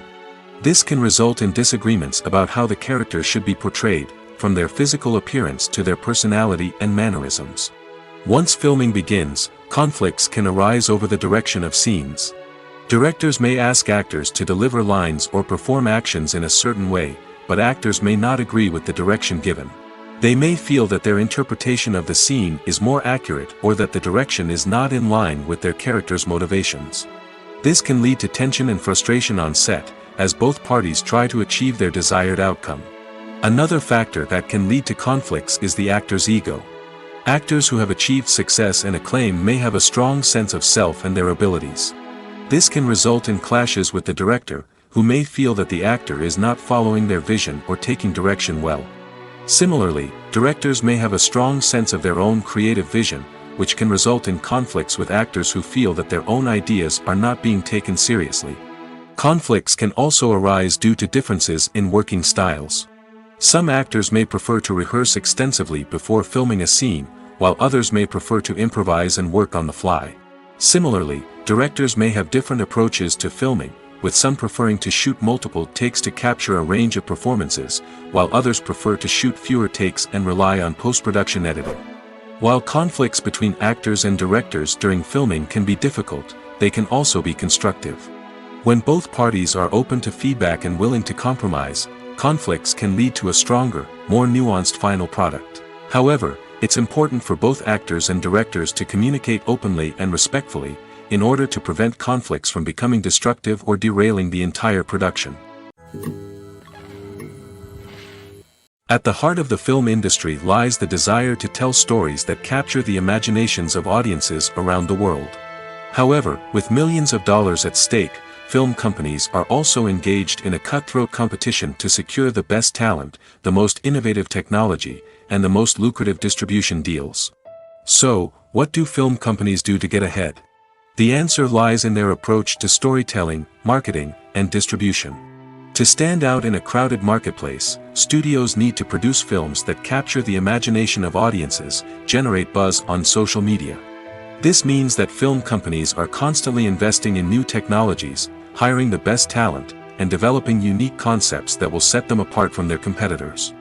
This can result in disagreements about how the characters should be portrayed, from their physical appearance to their personality and mannerisms. Once filming begins, conflicts can arise over the direction of scenes. Directors may ask actors to deliver lines or perform actions in a certain way, but actors may not agree with the direction given. They may feel that their interpretation of the scene is more accurate or that the direction is not in line with their character's motivations. This can lead to tension and frustration on set, as both parties try to achieve their desired outcome. Another factor that can lead to conflicts is the actor's ego. Actors who have achieved success and acclaim may have a strong sense of self and their abilities. This can result in clashes with the director, who may feel that the actor is not following their vision or taking direction well. Similarly, directors may have a strong sense of their own creative vision, which can result in conflicts with actors who feel that their own ideas are not being taken seriously. Conflicts can also arise due to differences in working styles. Some actors may prefer to rehearse extensively before filming a scene, while others may prefer to improvise and work on the fly. Similarly, directors may have different approaches to filming, with some preferring to shoot multiple takes to capture a range of performances, while others prefer to shoot fewer takes and rely on post-production editing. While conflicts between actors and directors during filming can be difficult, they can also be constructive. When both parties are open to feedback and willing to compromise, conflicts can lead to a stronger, more nuanced final product. However, it's important for both actors and directors to communicate openly and respectfully, in order to prevent conflicts from becoming destructive or derailing the entire production. At the heart of the film industry lies the desire to tell stories that capture the imaginations of audiences around the world. However, with millions of dollars at stake, film companies are also engaged in a cutthroat competition to secure the best talent, the most innovative technology, and the most lucrative distribution deals. So, what do film companies do to get ahead? The answer lies in their approach to storytelling, marketing, and distribution. To stand out in a crowded marketplace, studios need to produce films that capture the imagination of audiences, generate buzz on social media. This means that film companies are constantly investing in new technologies, hiring the best talent, and developing unique concepts that will set them apart from their competitors.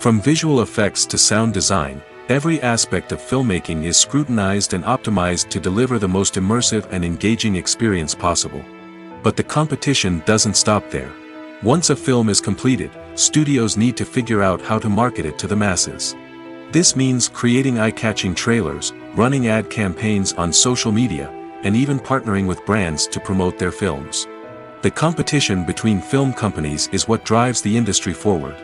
From visual effects to sound design, every aspect of filmmaking is scrutinized and optimized to deliver the most immersive and engaging experience possible. But the competition doesn't stop there. Once a film is completed, studios need to figure out how to market it to the masses. This means creating eye-catching trailers, running ad campaigns on social media, and even partnering with brands to promote their films. The competition between film companies is what drives the industry forward.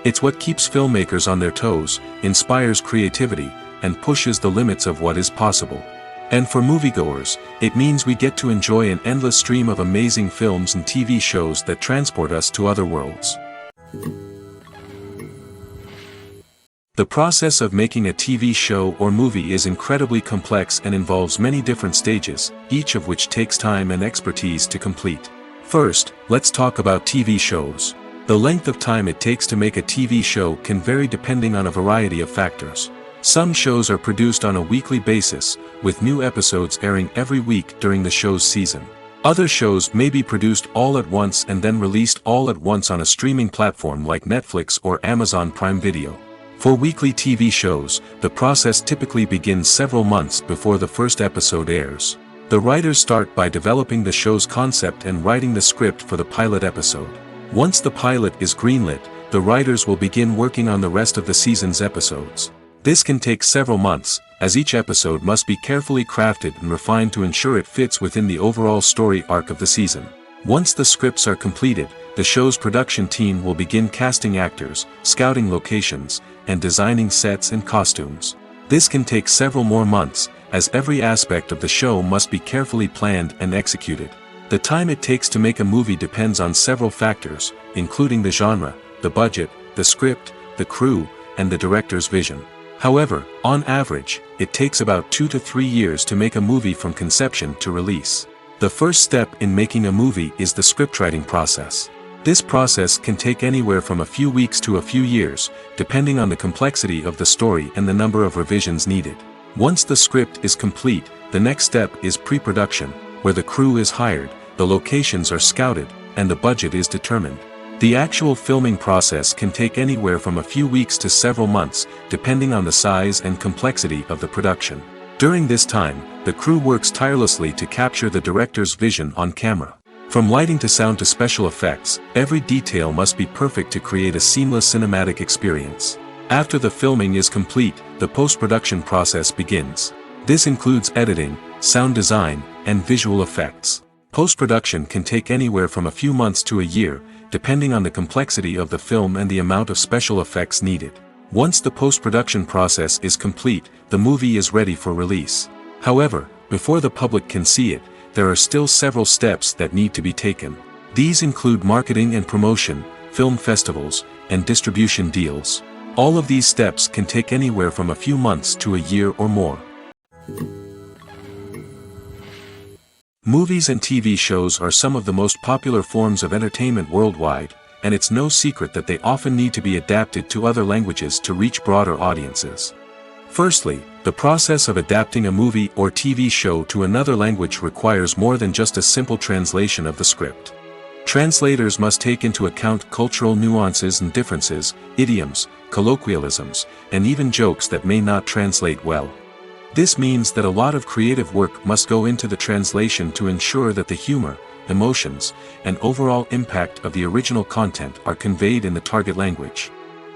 It's what keeps filmmakers on their toes, inspires creativity, and pushes the limits of what is possible. And for moviegoers, it means we get to enjoy an endless stream of amazing films and TV shows that transport us to other worlds. The process of making a TV show or movie is incredibly complex and involves many different stages, each of which takes time and expertise to complete. First, let's talk about TV shows. The length of time it takes to make a TV show can vary depending on a variety of factors. Some shows are produced on a weekly basis, with new episodes airing every week during the show's season. Other shows may be produced all at once and then released all at once on a streaming platform like Netflix or Amazon Prime Video. For weekly TV shows, the process typically begins several months before the first episode airs. The writers start by developing the show's concept and writing the script for the pilot episode. Once the pilot is greenlit, the writers will begin working on the rest of the season's episodes. This can take several months, as each episode must be carefully crafted and refined to ensure it fits within the overall story arc of the season. Once the scripts are completed, the show's production team will begin casting actors, scouting locations, and designing sets and costumes. This can take several more months, as every aspect of the show must be carefully planned and executed. The time it takes to make a movie depends on several factors, including the genre, the budget, the script, the crew, and the director's vision. However, on average, it takes about 2 to 3 years to make a movie from conception to release. The first step in making a movie is the scriptwriting process. This process can take anywhere from a few weeks to a few years, depending on the complexity of the story and the number of revisions needed. Once the script is complete, the next step is pre-production, where the crew is hired, the locations are scouted, and the budget is determined. The actual filming process can take anywhere from a few weeks to several months, depending on the size and complexity of the production. During this time, the crew works tirelessly to capture the director's vision on camera. From lighting to sound to special effects, every detail must be perfect to create a seamless cinematic experience. After the filming is complete, the post-production process begins. This includes editing, sound design, and visual effects. Post-production can take anywhere from a few months to a year, depending on the complexity of the film and the amount of special effects needed. Once the post-production process is complete, the movie is ready for release. However, before the public can see it, there are still several steps that need to be taken. These include marketing and promotion, film festivals, and distribution deals. All of these steps can take anywhere from a few months to a year or more. Movies and TV shows are some of the most popular forms of entertainment worldwide, and it's no secret that they often need to be adapted to other languages to reach broader audiences. Firstly, the process of adapting a movie or TV show to another language requires more than just a simple translation of the script. Translators must take into account cultural nuances and differences, idioms, colloquialisms, and even jokes that may not translate well. This means that a lot of creative work must go into the translation to ensure that the humor, emotions, and overall impact of the original content are conveyed in the target language.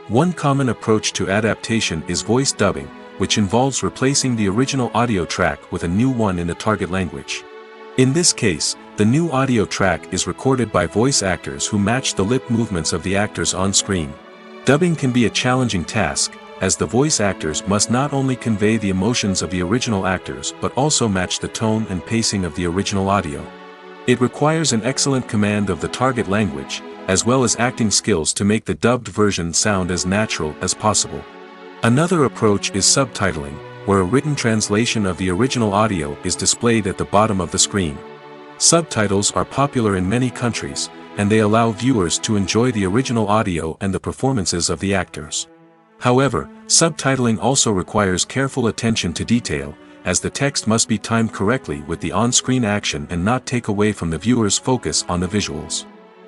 One common approach to adaptation is voice dubbing, which involves replacing the original audio track with a new one in the target language. In this case, the new audio track is recorded by voice actors who match the lip movements of the actors on screen. Dubbing can be a challenging task, as the voice actors must not only convey the emotions of the original actors but also match the tone and pacing of the original audio. It requires an excellent command of the target language, as well as acting skills to make the dubbed version sound as natural as possible. Another approach is subtitling, where a written translation of the original audio is displayed at the bottom of the screen. Subtitles are popular in many countries, and they allow viewers to enjoy the original audio and the performances of the actors. However, subtitling also requires careful attention to detail, as the text must be timed correctly with the on-screen action and not take away from the viewer's focus on the visuals.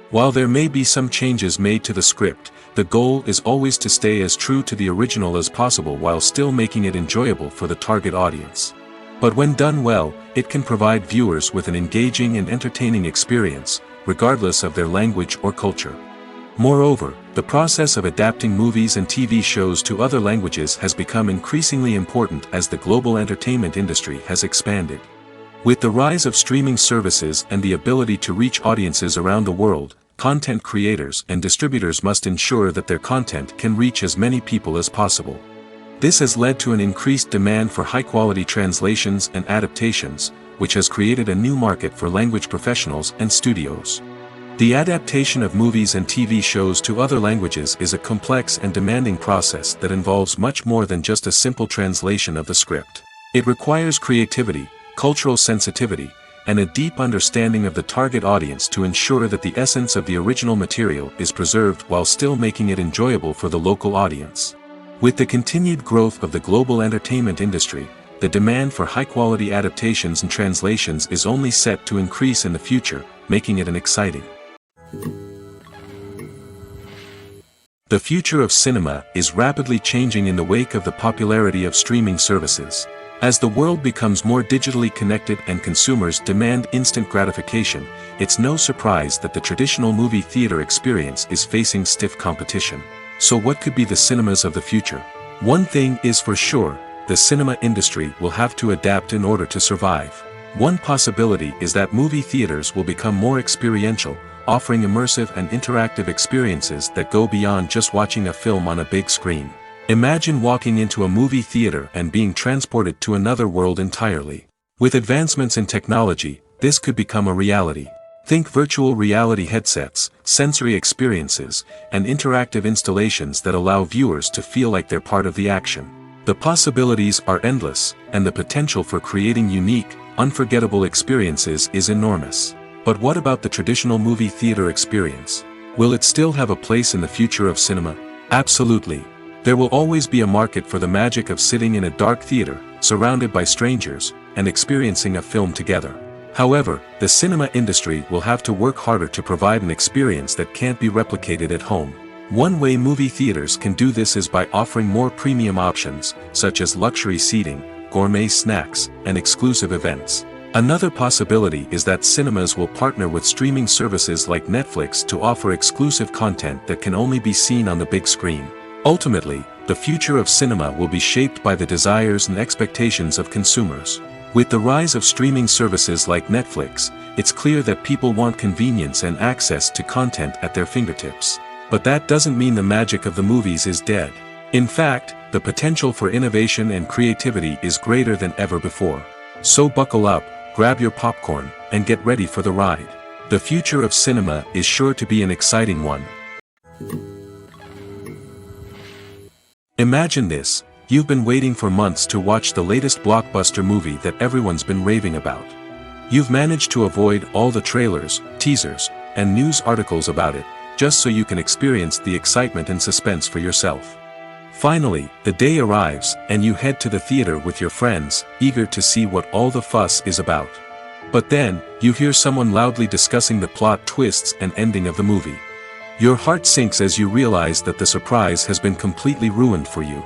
While there may be some changes made to the script, the goal is always to stay as true to the original as possible while still making it enjoyable for the target audience. But when done well, it can provide viewers with an engaging and entertaining experience, regardless of their language or culture. Moreover, the process of adapting movies and TV shows to other languages has become increasingly important as the global entertainment industry has expanded. With the rise of streaming services and the ability to reach audiences around the world, content creators and distributors must ensure that their content can reach as many people as possible. This has led to an increased demand for high-quality translations and adaptations, which has created a new market for language professionals and studios. The adaptation of movies and TV shows to other languages is a complex and demanding process that involves much more than just a simple translation of the script. It requires creativity, cultural sensitivity, and a deep understanding of the target audience to ensure that the essence of the original material is preserved while still making it enjoyable for the local audience. With the continued growth of the global entertainment industry, the demand for high-quality adaptations and translations is only set to increase in the future, making it exciting. The future of cinema is rapidly changing in the wake of the popularity of streaming services. As the world becomes more digitally connected and consumers demand instant gratification, it's no surprise that the traditional movie theater experience is facing stiff competition. So what could be the cinemas of the future? One thing is for sure, the cinema industry will have to adapt in order to survive. One possibility is that movie theaters will become more experiential, offering immersive and interactive experiences that go beyond just watching a film on a big screen. Imagine walking into a movie theater and being transported to another world entirely. With advancements in technology, this could become a reality. Think virtual reality headsets, sensory experiences, and interactive installations that allow viewers to feel like they're part of the action. The possibilities are endless, and the potential for creating unique, unforgettable experiences is enormous. But what about the traditional movie theater experience? Will it still have a place in the future of cinema? Absolutely. There will always be a market for the magic of sitting in a dark theater, surrounded by strangers, and experiencing a film together. However, the cinema industry will have to work harder to provide an experience that can't be replicated at home. One way movie theaters can do this is by offering more premium options, such as luxury seating, gourmet snacks, and exclusive events. Another possibility is that cinemas will partner with streaming services like Netflix to offer exclusive content that can only be seen on the big screen. Ultimately, the future of cinema will be shaped by the desires and expectations of consumers. With the rise of streaming services like Netflix, it's clear that people want convenience and access to content at their fingertips. But that doesn't mean the magic of the movies is dead. In fact, the potential for innovation and creativity is greater than ever before. So buckle up, grab your popcorn, and get ready for the ride. The future of cinema is sure to be an exciting one. Imagine this, you've been waiting for months to watch the latest blockbuster movie that everyone's been raving about. You've managed to avoid all the trailers, teasers, and news articles about it, just so you can experience the excitement and suspense for yourself. Finally, the day arrives, and you head to the theater with your friends, eager to see what all the fuss is about. But then, you hear someone loudly discussing the plot twists and ending of the movie. Your heart sinks as you realize that the surprise has been completely ruined for you.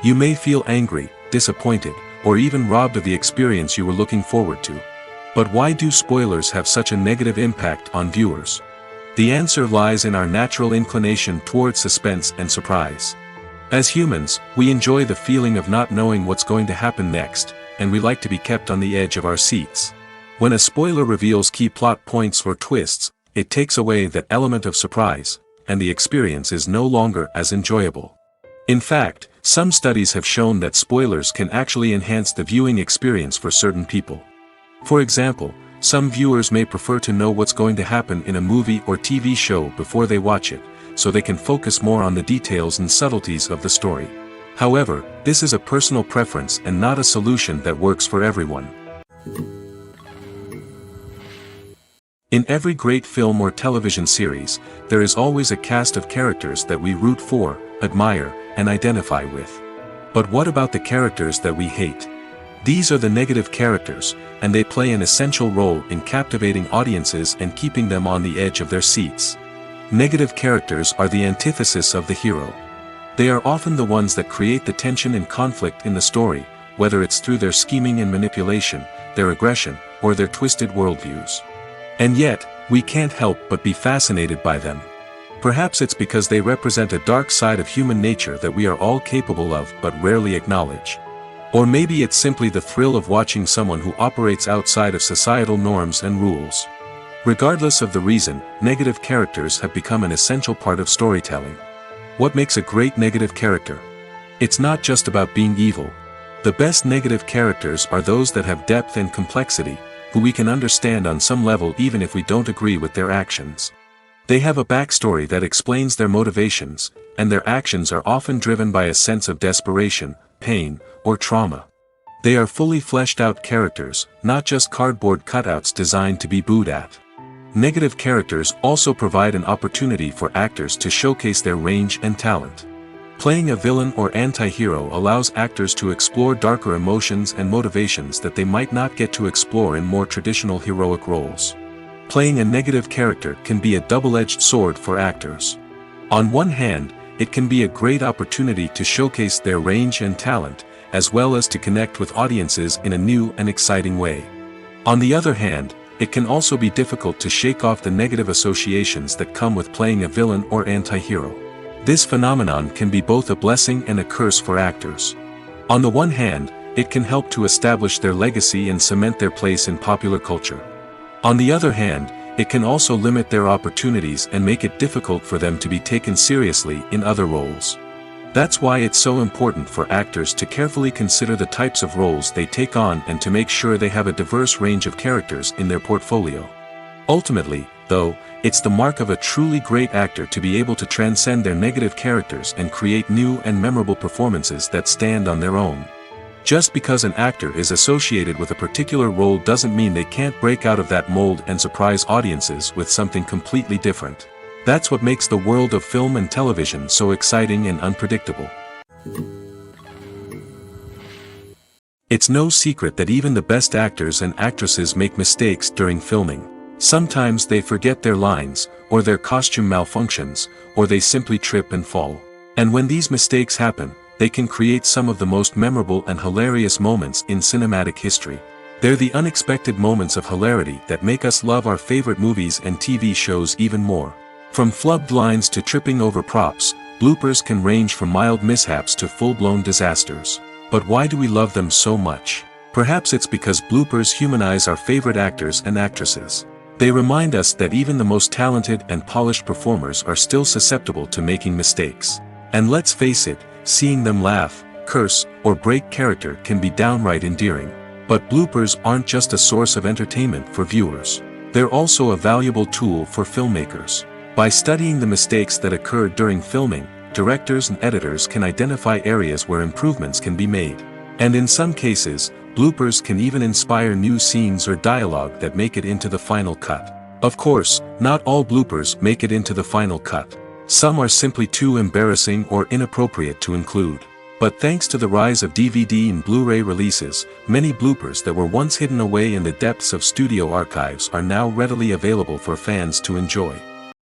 You may feel angry, disappointed, or even robbed of the experience you were looking forward to. But why do spoilers have such a negative impact on viewers? The answer lies in our natural inclination towards suspense and surprise. As humans, we enjoy the feeling of not knowing what's going to happen next, and we like to be kept on the edge of our seats. When a spoiler reveals key plot points or twists, it takes away that element of surprise, and the experience is no longer as enjoyable. In fact, some studies have shown that spoilers can actually enhance the viewing experience for certain people. For example, some viewers may prefer to know what's going to happen in a movie or TV show before they watch it, so they can focus more on the details and subtleties of the story. However, this is a personal preference and not a solution that works for everyone. In every great film or television series, there is always a cast of characters that we root for, admire, and identify with. But what about the characters that we hate? These are the negative characters, and they play an essential role in captivating audiences and keeping them on the edge of their seats. Negative characters are the antithesis of the hero. They are often the ones that create the tension and conflict in the story, whether it's through their scheming and manipulation, their aggression, or their twisted worldviews. And yet, we can't help but be fascinated by them. Perhaps it's because they represent a dark side of human nature that we are all capable of but rarely acknowledge. Or maybe it's simply the thrill of watching someone who operates outside of societal norms and rules. Regardless of the reason, negative characters have become an essential part of storytelling. What makes a great negative character? It's not just about being evil. The best negative characters are those that have depth and complexity, who we can understand on some level even if we don't agree with their actions. They have a backstory that explains their motivations, and their actions are often driven by a sense of desperation, pain, or trauma. They are fully fleshed out characters, not just cardboard cutouts designed to be booed at. Negative characters also provide an opportunity for actors to showcase their range and talent. Playing a villain or anti-hero allows actors to explore darker emotions and motivations that they might not get to explore in more traditional heroic roles. Playing a negative character can be a double-edged sword for actors. On one hand, it can be a great opportunity to showcase their range and talent, as well as to connect with audiences in a new and exciting way. On the other hand, it can also be difficult to shake off the negative associations that come with playing a villain or anti-hero. This phenomenon can be both a blessing and a curse for actors. On the one hand, it can help to establish their legacy and cement their place in popular culture. On the other hand, it can also limit their opportunities and make it difficult for them to be taken seriously in other roles. That's why it's so important for actors to carefully consider the types of roles they take on and to make sure they have a diverse range of characters in their portfolio. Ultimately, though, it's the mark of a truly great actor to be able to transcend their negative characters and create new and memorable performances that stand on their own. Just because an actor is associated with a particular role doesn't mean they can't break out of that mold and surprise audiences with something completely different. That's what makes the world of film and television so exciting and unpredictable. It's no secret that even the best actors and actresses make mistakes during filming. Sometimes they forget their lines, or their costume malfunctions, or they simply trip and fall. And when these mistakes happen, they can create some of the most memorable and hilarious moments in cinematic history. They're the unexpected moments of hilarity that make us love our favorite movies and TV shows even more. From flubbed lines to tripping over props, bloopers can range from mild mishaps to full-blown disasters. But why do we love them so much? Perhaps it's because bloopers humanize our favorite actors and actresses. They remind us that even the most talented and polished performers are still susceptible to making mistakes. And let's face it, seeing them laugh, curse, or break character can be downright endearing. But bloopers aren't just a source of entertainment for viewers. They're also a valuable tool for filmmakers. By studying the mistakes that occurred during filming, directors and editors can identify areas where improvements can be made. And in some cases, bloopers can even inspire new scenes or dialogue that make it into the final cut. Of course, not all bloopers make it into the final cut. Some are simply too embarrassing or inappropriate to include. But thanks to the rise of DVD and Blu-ray releases, many bloopers that were once hidden away in the depths of studio archives are now readily available for fans to enjoy.